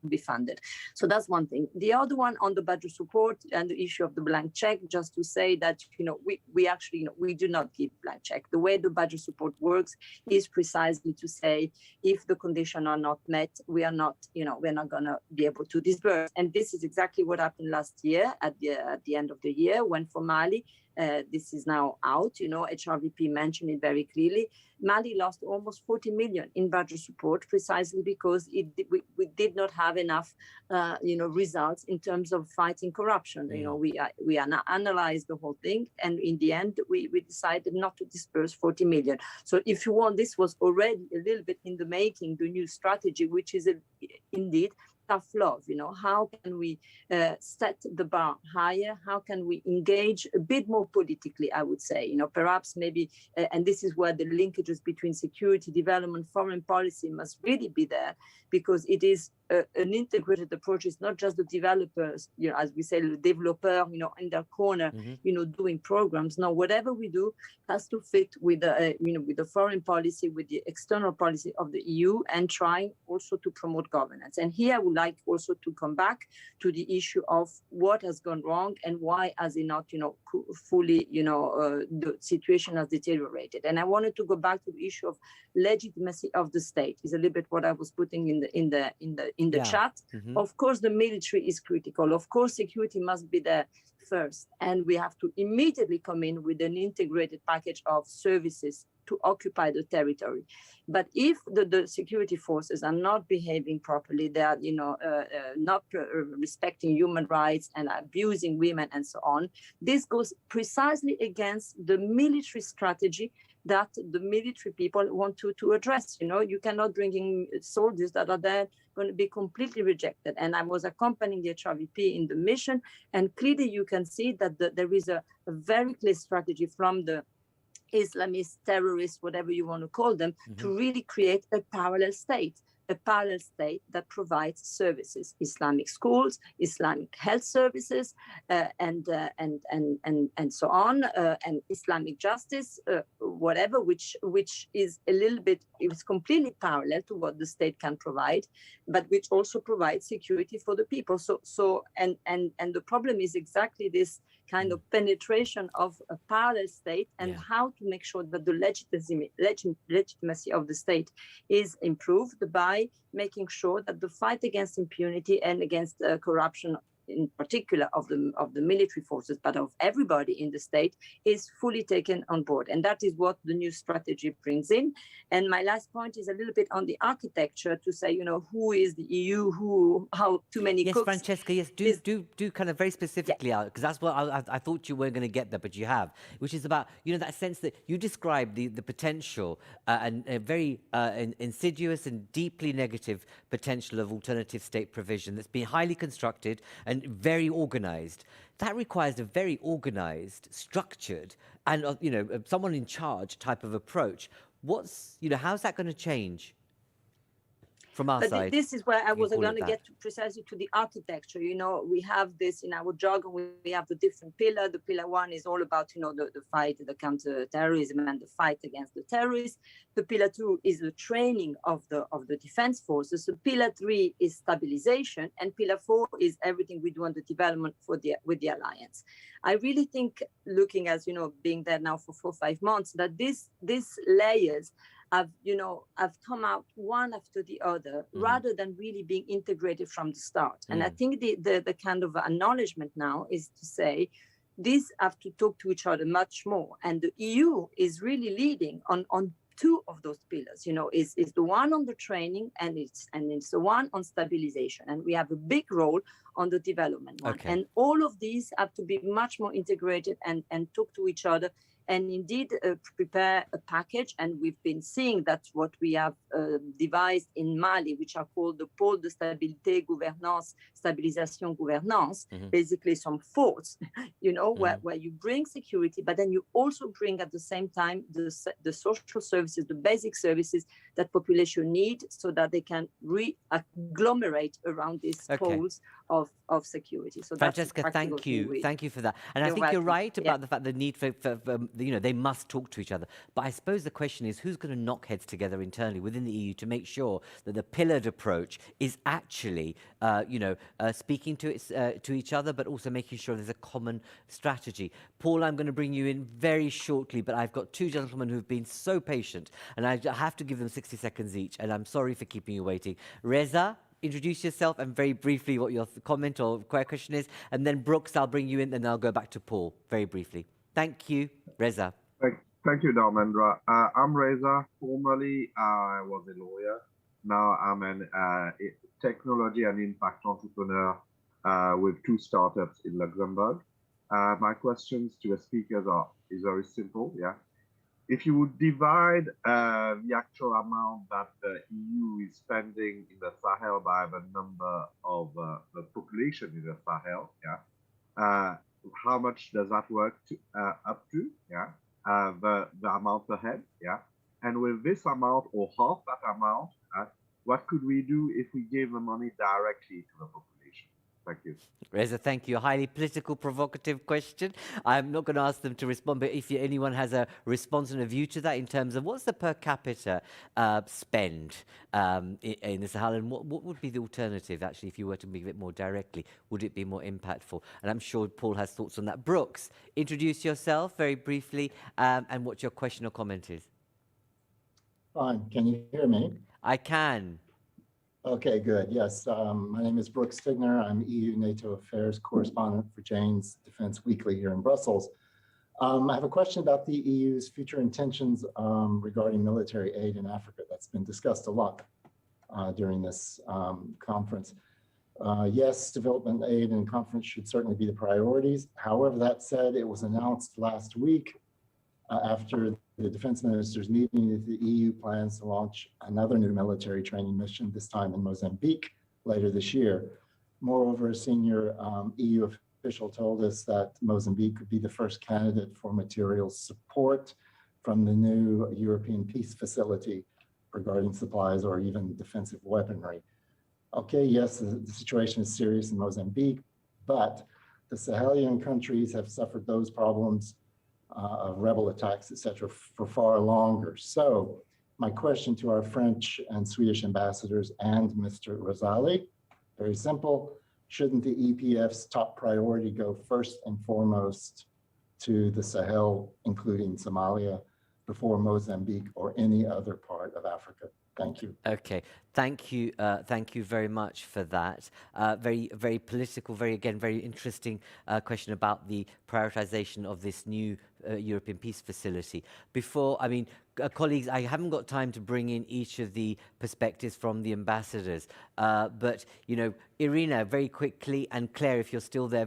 be funded. So that's one thing. The other one on the budget support and the issue of the blank check, just to say that, we actually, we do not give blank check. The way the budget support works is precisely to say, if the conditions are not met, we are not, we're not going to be able to disburse. And this is exactly what happened last year at the end of the year, when for Mali, this is now out, HRVP mentioned it very clearly. Mali lost almost 40 million in budget support precisely because we did not have enough, results in terms of fighting corruption. We analyzed the whole thing, and in the end, we decided not to disperse 40 million. So if you want, this was already a little bit in the making, the new strategy, which is indeed tough love. How can we set the bar higher? How can we engage a bit more politically, I would say, perhaps maybe, and this is where the linkages between security, development, foreign policy must really be there, because it is an integrated approach. It's not just the developers, as we say, the developer, in their corner, doing programs. No, whatever we do has to fit with the, with the foreign policy, with the external policy of the EU, and trying also to promote governance. And here I would like also to come back to the issue of what has gone wrong and why has it not, fully, the situation has deteriorated. And I wanted to go back to the issue of legitimacy of the state. Is a little bit what I was putting in the chat. Of course, the military is critical. Of course, security must be there first, and we have to immediately come in with an integrated package of services to occupy the territory. But if the security forces are not behaving properly, they are, not respecting human rights and abusing women and so on, this goes precisely against the military strategy that the military people want to address. You cannot bring in soldiers that are there going to be completely rejected. And I was accompanying the HRVP in the mission, and clearly you can see that there is a very clear strategy from the Islamist, terrorists, whatever you want to call them, to really create a parallel state that provides services, Islamic schools, Islamic health services, and so on, and Islamic justice, whatever, which is a little bit, it's completely parallel to what the state can provide, but which also provides security for the people. So and the problem is exactly this kind of penetration of a parallel state, and how to make sure that the legitimacy of the state is improved by making sure that the fight against impunity and against corruption, in particular of the military forces, but of everybody in the state, is fully taken on board. And that is what the new strategy brings in. And my last point is a little bit on the architecture, to say, who is the EU, how too many cooks. Yes, Francesca, yes, do kind of very specifically, because that's what I thought you weren't going to get there, but you have, which is about, that sense that you describe the potential and a very insidious and deeply negative potential of alternative state provision that's been highly constructed and very organized. That requires a very organized, structured, and someone in charge type of approach. How's that going to change? From our side. This is where I was call it going to that. get to precisely to the architecture. You know, we have this in our jargon, we have the different pillar. The pillar one is all about, you know, the fight, the counter-terrorism and the fight against the terrorists. The pillar two is the training of the defense forces. So pillar three is stabilization, and pillar four is everything we do on the development with the alliance. I really think, looking as, you know, being there now for 4 or 5 months, that these layers have come out one after the other, rather than really being integrated from the start. And I think the kind of acknowledgement now is to say these have to talk to each other much more. And the EU is really leading on 2 of those pillars, you know, is the one on the training, and it's the one on stabilization. And we have a big role on the development one. Okay. And all of these have to be much more integrated and talk to each other, and indeed prepare a package. And we've been seeing that what we have devised in Mali, which are called the Pôle de Stabilité, Gouvernance, Stabilisation, Gouvernance, basically some forts, you know, where you bring security, but then you also bring at the same time the social services, the basic services that population need, so that they can re-agglomerate around these poles of security. So Francesca, that's thank you. Thank you for that. And I think you're right about the fact the need for you know, they must talk to each other. But I suppose the question is, who's going to knock heads together internally within the EU to make sure that the pillared approach is actually, speaking to each other, but also making sure there's a common strategy. Paul, I'm going to bring you in very shortly, but I've got 2 gentlemen who've been so patient, and I have to give them 60 seconds each, and I'm sorry for keeping you waiting. Reza, introduce yourself and very briefly what your comment or question is, and then Brooks, I'll bring you in, and I'll go back to Paul very briefly. Thank you, Reza. Thank you, Dharmendra. I'm Reza. Formerly, I was a lawyer. Now I'm an technology and impact entrepreneur with 2 startups in Luxembourg. My questions to the speakers is very simple. Yeah, if you would divide the actual amount that the EU is spending in the Sahel by the number of the population in the Sahel, how much does that work up to? Yeah, the amount per head. Yeah, and with this amount or half that amount, what could we do if we gave the money directly to the population? Thank you. Reza, thank you. A highly political, provocative question. I'm not going to ask them to respond, but if anyone has a response and a view to that in terms of what's the per capita spend in the Sahel, and what would be the alternative, actually, if you were to make it more directly? Would it be more impactful? And I'm sure Paul has thoughts on that. Brooks, introduce yourself very briefly and what your question or comment is. Fine. Can you hear me? I can. Okay, good. Yes, my name is Brooks Tigner. I'm EU-NATO Affairs Correspondent for Jane's Defense Weekly here in Brussels. I have a question about the EU's future intentions regarding military aid in Africa. That's been discussed a lot during this conference. Yes, development aid and conference should certainly be the priorities. However, that said, it was announced last week after the defense ministers meeting that the EU plans to launch another new military training mission, this time in Mozambique, later this year. Moreover, a senior EU official told us that Mozambique could be the first candidate for material support from the new European peace facility regarding supplies or even defensive weaponry. Okay, yes, the situation is serious in Mozambique, but the Sahelian countries have suffered those problems of rebel attacks, etc., for far longer. So my question to our French and Swedish ambassadors and Mr. Razaaly, very simple. Shouldn't the EPF's top priority go first and foremost to the Sahel, including Somalia, before Mozambique or any other part of Africa? Thank you. Okay, thank you very much for that. Very political, very interesting question about the prioritization of this new European peace facility. Before, colleagues, I haven't got time to bring in each of the perspectives from the ambassadors, but Irina, very quickly, and Claire, if you're still there,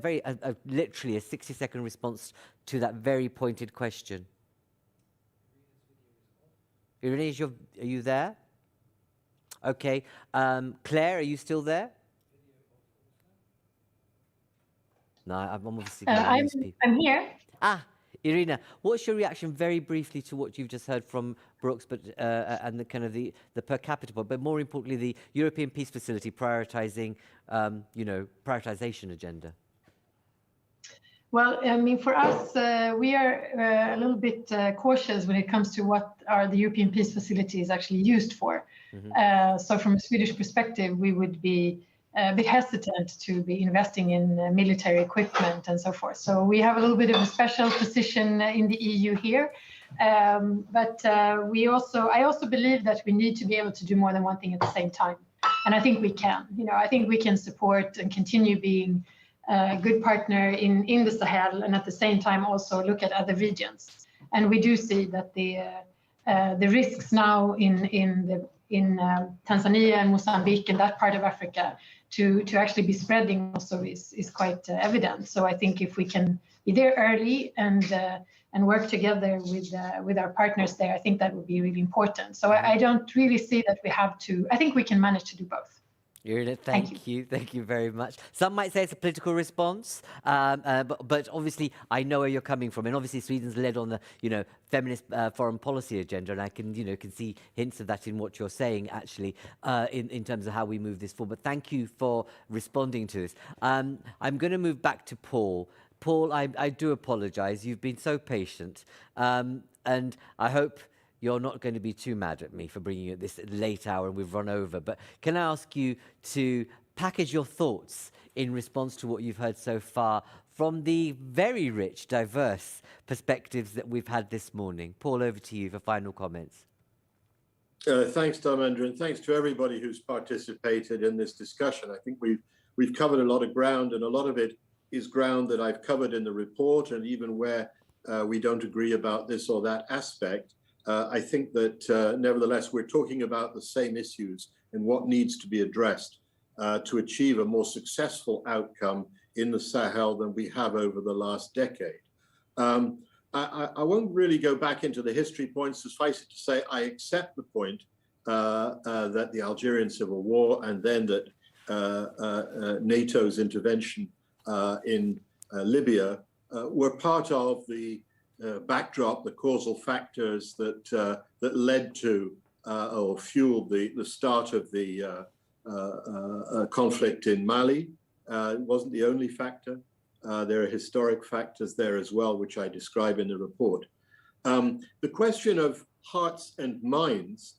literally a 60-second response to that very pointed question. Irina, are you there? Okay, Claire, are you still there? No, I'm obviously. I'm here. Ah, Irina, what's your reaction very briefly to what you've just heard from Brooks, but and the kind of the per capita, but more importantly, the European Peace Facility prioritizing, prioritization agenda? Well, I mean, for us, we are a little bit cautious when it comes to what are the European Peace Facilities actually used for. So from a Swedish perspective, we would be a bit hesitant to be investing in military equipment and so forth. So we have a little bit of a special position in the EU here. But I also believe that we need to be able to do more than one thing at the same time. And I think we can. I think we can support and continue being a good partner in the Sahel, and at the same time also look at other regions. And we do see that the risks now in Tanzania and Mozambique and that part of Africa to actually be spreading also is quite evident. So I think if we can be there early and work together with our partners there, I think that would be really important. So I don't really see that we have to. I think we can manage to do both. Irina, thank you very much. Some might say it's a political response, but obviously I know where you're coming from, and obviously Sweden's led on the feminist foreign policy agenda, and I can can see hints of that in what you're saying actually in terms of how we move this forward. But thank you for responding to this. I'm going to move back to Paul. Paul, I do apologise. You've been so patient, and I hope you're not going to be too mad at me for bringing you at this late hour and we've run over. But can I ask you to package your thoughts in response to what you've heard so far from the very rich, diverse perspectives that we've had this morning? Paul, over to you for final comments. Thanks, Dharmendra, and thanks to everybody who's participated in this discussion. I think we've covered a lot of ground, and a lot of it is ground that I've covered in the report, and even where we don't agree about this or that aspect. I think that nevertheless, we're talking about the same issues and what needs to be addressed to achieve a more successful outcome in the Sahel than we have over the last decade. I won't really go back into the history points. Suffice it to say, I accept the point that the Algerian Civil War and then that NATO's intervention in Libya were part of the backdrop, the causal factors that led to or fueled the start of the conflict in Mali. It wasn't the only factor. There are historic factors there as well, which I describe in the report. The question of hearts and minds,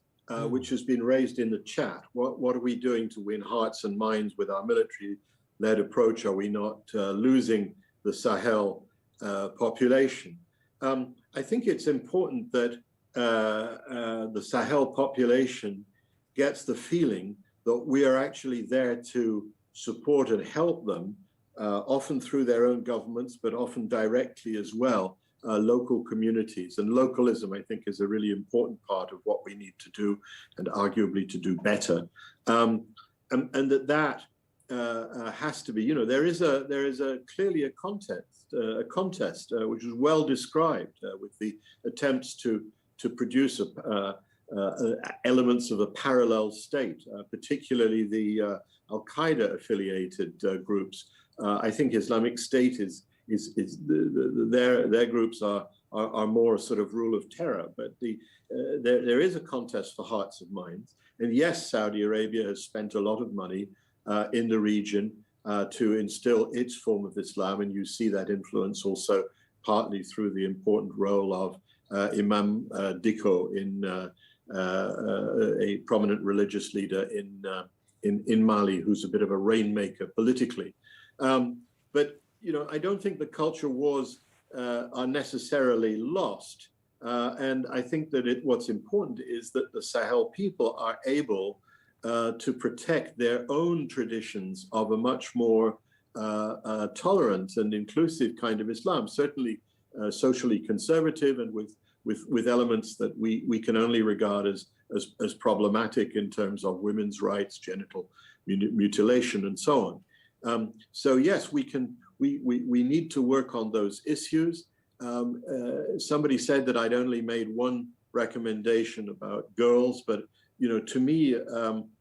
which has been raised in the chat, what are we doing to win hearts and minds with our military-led approach? Are we not losing the Sahel population? I think it's important that the Sahel population gets the feeling that we are actually there to support and help them, often through their own governments, but often directly as well, local communities. And localism, I think, is a really important part of what we need to do, and arguably to do better. And that has to be, there is clearly a contest which is well described with the attempts to produce elements of a parallel state, particularly the Al-Qaeda affiliated groups. I think Islamic State their groups are more a sort of rule of terror, but there is a contest for hearts and minds. And yes, Saudi Arabia has spent a lot of money in the region to instill its form of Islam, and you see that influence also partly through the important role of Imam Dicko, a prominent religious leader in Mali, who's a bit of a rainmaker politically. But I don't think the culture wars are necessarily lost, and I think that what's important is that the Sahel people are able to protect their own traditions of a much more tolerant and inclusive kind of Islam, certainly socially conservative and with elements that we can only regard as problematic in terms of women's rights, genital mutilation, and so on. So yes, we need to work on those issues. Somebody said that I'd only made one recommendation about girls, but to me,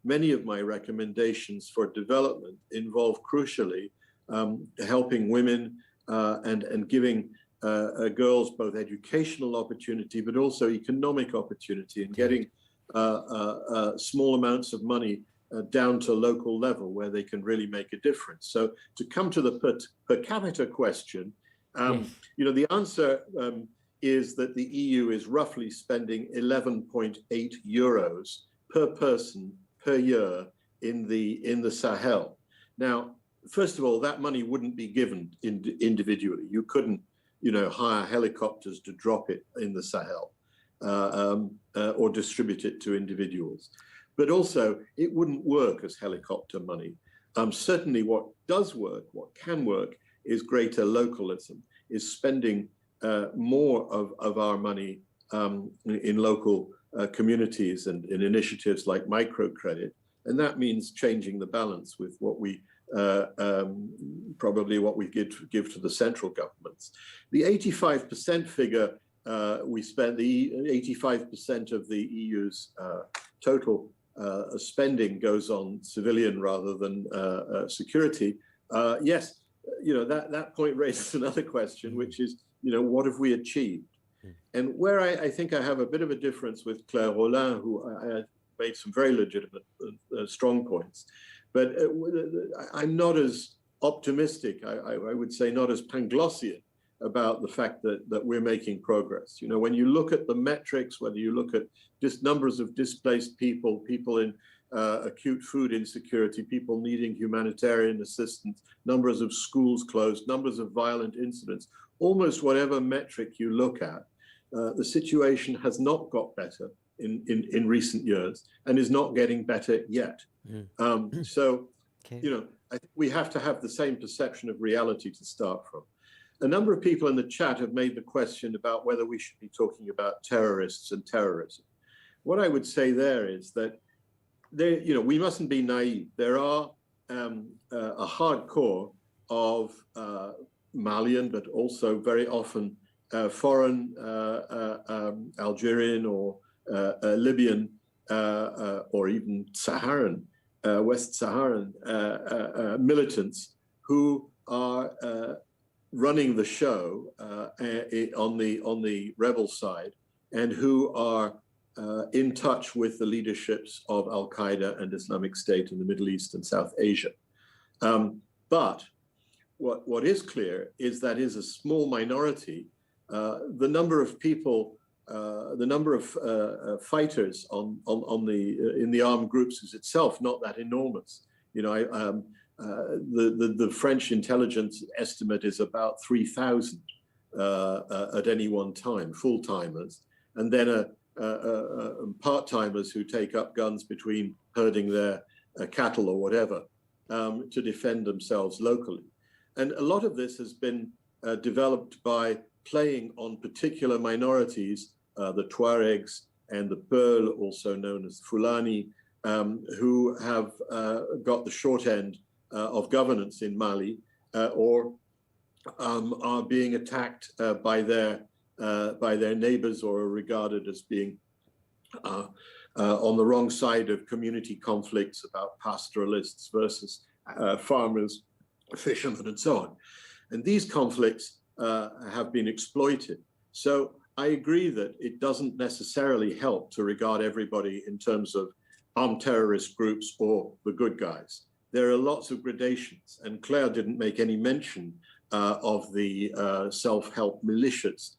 many of my recommendations for development involve crucially helping women and giving girls both educational opportunity, but also economic opportunity, and getting small amounts of money down to local level where they can really make a difference. So to come to the per capita question, you know, the answer is that the EU is roughly spending 11.8 euros per person per year in the Sahel. Now, first of all, that money wouldn't be given individually. You couldn't, you know, hire helicopters to drop it in the Sahel or distribute it to individuals. But also, it wouldn't work as helicopter money. Certainly what does work, what can work, is greater localism, is spending more of our money in local communities and in initiatives like microcredit. And that means changing the balance with what we probably what we give to the central governments. The 85% figure we spend, the 85% of the EU's total spending goes on civilian rather than security. Yes, you know, that point raises another question, which is, you know, what have we achieved? And where I think I have a bit of a difference with Claire Raulin, who I made some very legitimate, strong points, but I'm not as optimistic, I would say not as Panglossian about the fact that we're making progress. You know, when you look at the metrics, whether you look at just numbers of displaced people, people in acute food insecurity, people needing humanitarian assistance, numbers of schools closed, numbers of violent incidents, almost whatever metric you look at, the situation has not got better in recent years and is not getting better yet. So, you know, I think we have to have the same perception of reality to start from. A number of people in the chat have made the question about whether we should be talking about terrorists and terrorism. What I would say there is that you know, we mustn't be naive. There are a hardcore of Malian, but also very often foreign Algerian or Libyan or even Saharan, West Saharan militants who are running the show on the rebel side, and who are in touch with the leaderships of Al-Qaeda and Islamic State in the Middle East and South Asia. But what is clear is that is a small minority. The number of people, the number of fighters in the armed groups is itself not that enormous. You know, the French intelligence estimate is about 3,000 at any one time, full-timers, and then part-timers who take up guns between herding their cattle or whatever to defend themselves locally. And a lot of this has been developed by playing on particular minorities, the Tuaregs and the Peul, also known as Fulani, who have got the short end of governance in Mali, or are being attacked by their neighbors, or are regarded as being on the wrong side of community conflicts about pastoralists versus farmers, fishermen, and so on. And these conflicts have been exploited. So I agree that it doesn't necessarily help to regard everybody in terms of armed terrorist groups or the good guys. There are lots of gradations, and Claire didn't make any mention of the self-help militias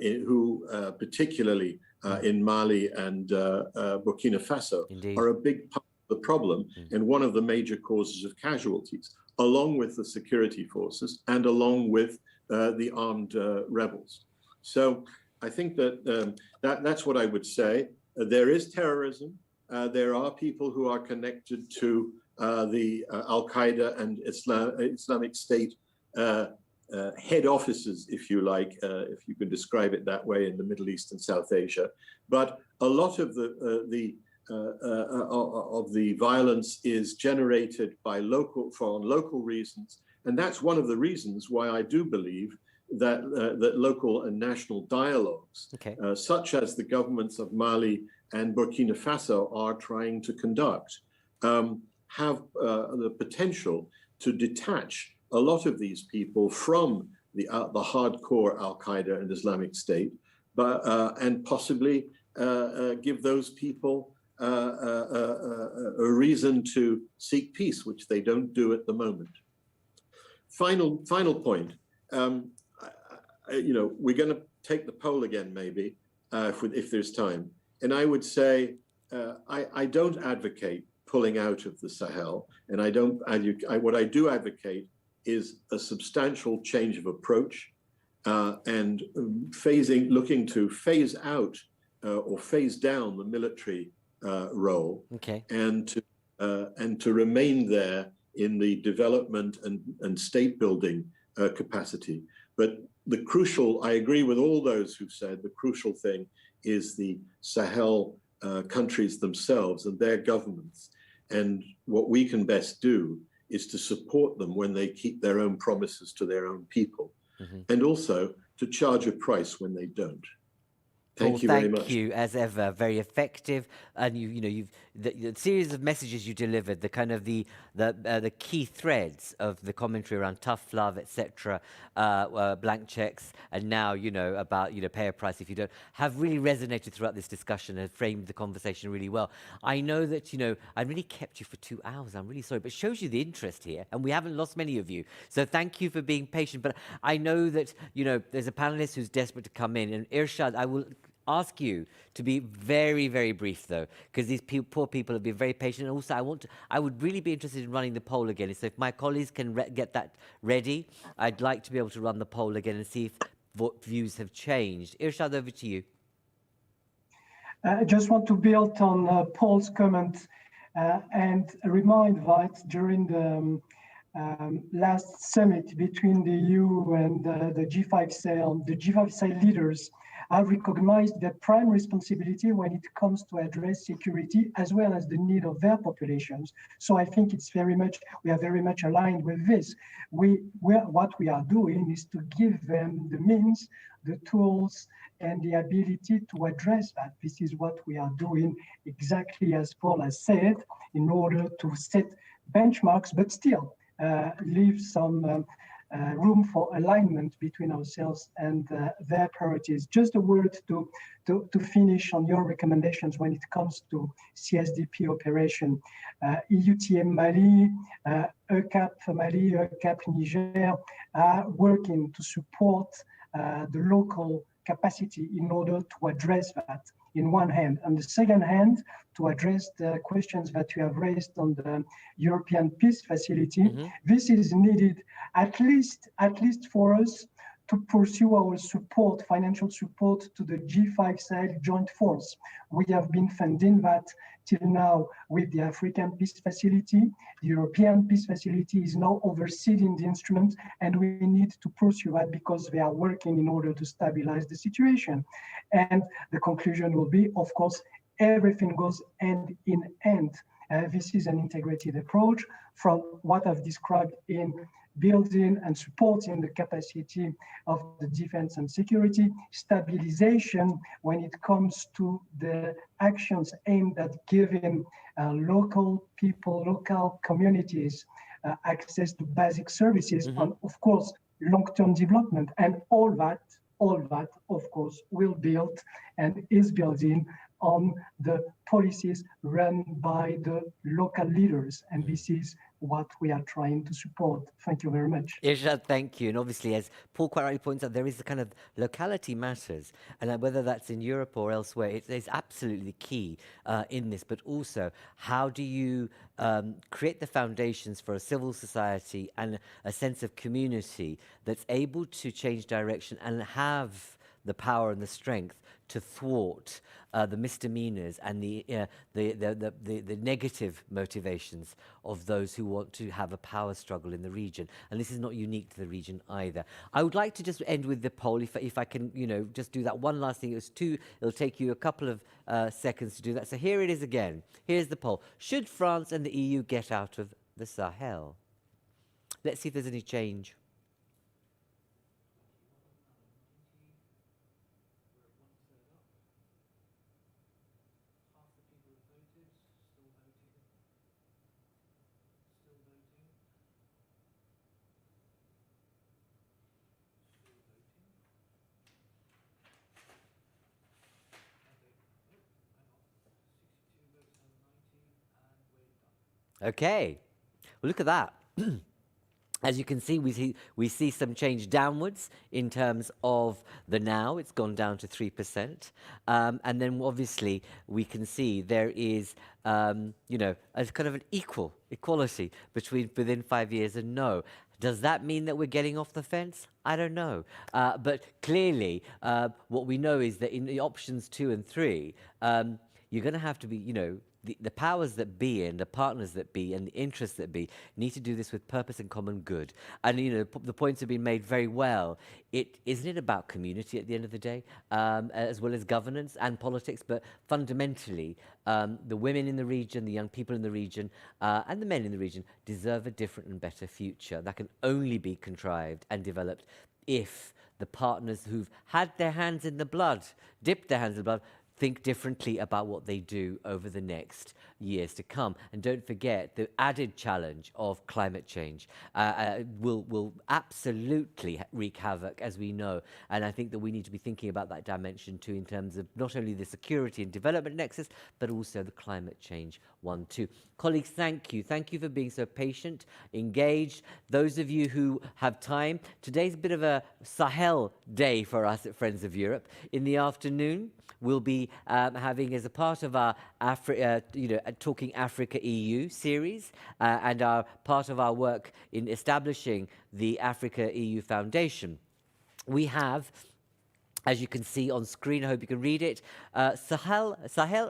who particularly in Mali and Burkina Faso are a big part of the problem and one of the major causes of casualties, along with the security forces and along with the armed rebels. So I think that that's what I would say. There is terrorism. There are people who are connected to the Al-Qaeda and Islamic State head offices, if you like, if you could describe it that way, in the Middle East and South Asia. But a lot of the violence is generated by local reasons, and that's one of the reasons why I do believe that that local and national dialogues, such as the governments of Mali and Burkina Faso are trying to conduct, have the potential to detach a lot of these people from the hardcore Al-Qaeda and Islamic State, but and possibly give those people a reason to seek peace, which they don't do at the moment. Final point. We're going to take the poll again, maybe, if there's time. And I would say I don't advocate pulling out of the Sahel, and what I do advocate is a substantial change of approach and looking to phase out or phase down the military role, and to remain there in the development and state building capacity. But I agree with all those who've said the crucial thing is the Sahel countries themselves and their governments. And what we can best do is to support them when they keep their own promises to their own people, and also to charge a price when they don't. Thank you very much. Thank you, as ever, very effective, and the series of messages you delivered, the kind of the key threads of the commentary around tough love, etc., blank checks, and now about pay a price if you don't, have really resonated throughout this discussion and framed the conversation really well. I know that I really kept you for 2 hours. I'm really sorry, but it shows you the interest here, and we haven't lost many of you. So thank you for being patient. But I know that there's a panelist who's desperate to come in, and Irchad, I will ask you to be very, very brief, though, because these poor people have been very patient. And also, I would really be interested in running the poll again. So if my colleagues can get that ready, I'd like to be able to run the poll again and see if views have changed. Irchad, over to you. I just want to build on Paul's comment and remind that during the last summit between the EU and the G5 Sahel leaders have recognized their prime responsibility when it comes to address security as well as the need of their populations. So I think we are very much aligned with this. What we are doing is to give them the means, the tools, and the ability to address that. This is what we are doing, exactly as Paul has said, in order to set benchmarks, but still leave some room for alignment between ourselves and their priorities. Just a word to finish on your recommendations when it comes to CSDP operation. EUTM Mali, EUCAP Mali, EUCAP Niger are working to support the local capacity in order to address that in one hand. On the second hand, to address the questions that you have raised on the European Peace Facility, this is needed at least for us to pursue our support, financial support to the G5 Sahel Joint Force. We have been funding that till now with the African Peace Facility. The European Peace Facility is now overseeing the instrument, and we need to pursue that because they are working in order to stabilize the situation. And the conclusion will be, of course, everything goes hand in hand. This is an integrated approach from what I've described in building and supporting the capacity of the defense and security, stabilization when it comes to the actions aimed at giving local people, local communities access to basic services, and of course, long-term development. And all that, of course, will build and is building on the policies run by the local leaders. And this is what we are trying to support. Thank you very much. Irchad, thank you. And obviously, as Paul quite rightly points out, there is the kind of locality matters. And whether that's in Europe or elsewhere, it's absolutely key in this. But also, how do you create the foundations for a civil society and a sense of community that's able to change direction and have the power and the strength to thwart the misdemeanors and the negative motivations of those who want to have a power struggle in the region. And this is not unique to the region either. I would like to just end with the poll, if I can, just do that one last thing. It'll take you a couple of seconds to do that. So here it is again. Here's the poll. Should France and the EU get out of the Sahel? Let's see if there's any change. Okay, well, look at that. As you can see, we see some change downwards in terms of the now. It's gone down to 3%. And then obviously we can see there is, you know, a kind of an equality between within 5 years and no. Does that mean that we're getting off the fence? I don't know. But clearly, what we know is that in the options 2 and 3, you're going to have to be, you know, the powers that be and the partners that be and the interests that be need to do this with purpose and common good. And, you know, the points have been made very well. Isn't it about community at the end of the day, as well as governance and politics, but fundamentally, the women in the region, the young people in the region, and the men in the region deserve a different and better future that can only be contrived and developed if the partners who've had their hands in the blood, dipped their hands in the blood, think differently about what they do over the next years to come. And don't forget the added challenge of climate change will absolutely wreak havoc, as we know. And I think that we need to be thinking about that dimension too, in terms of not only the security and development nexus, but also the climate change one too. Colleagues, thank you. Thank you for being so patient, engaged. Those of you who have time, today's a bit of a Sahel day for us at Friends of Europe. In the afternoon, we'll be having, as a part of our Talking Africa EU series and our part of our work in establishing the Africa EU Foundation, we have, as you can see on screen, I hope you can read it, Sahel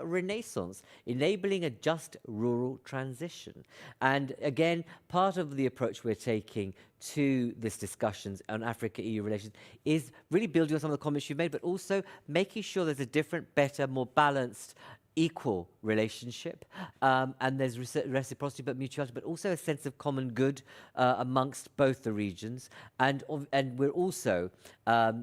Renaissance, enabling a just rural transition. And again, part of the approach we're taking to this discussions on Africa-EU relations is really building on some of the comments you've made, but also making sure there's a different, better, more balanced, equal relationship, and there's reciprocity but mutuality, but also a sense of common good amongst both the regions. And we're also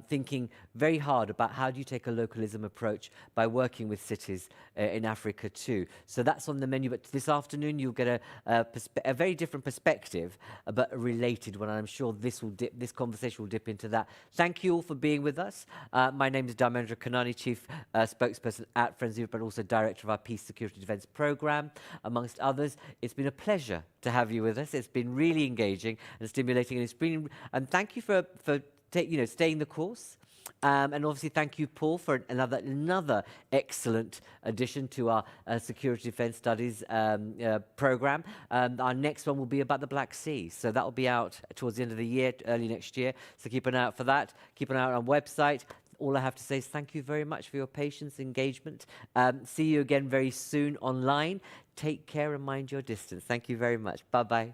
thinking very hard about how do you take a localism approach by working with cities in Africa too. So that's on the menu, but this afternoon you'll get a very different perspective, but a related one. And I'm sure this conversation will dip into that. Thank you all for being with us. My name is Dharmendra Kanani, Chief Spokesperson at Friends of Europe, but also Director of our Peace, Security, Defence Programme, amongst others. It's been a pleasure to have you with us. It's been really engaging and stimulating, and thank you for staying the course. And obviously, thank you, Paul, for another excellent addition to our Security Defence Studies programme. Our next one will be about the Black Sea, so that will be out towards the end of the year, early next year. So keep an eye out for that. Keep an eye out on our website. All I have to say is thank you very much for your patience, engagement. See you again very soon online. Take care and mind your distance. Thank you very much. Bye-bye.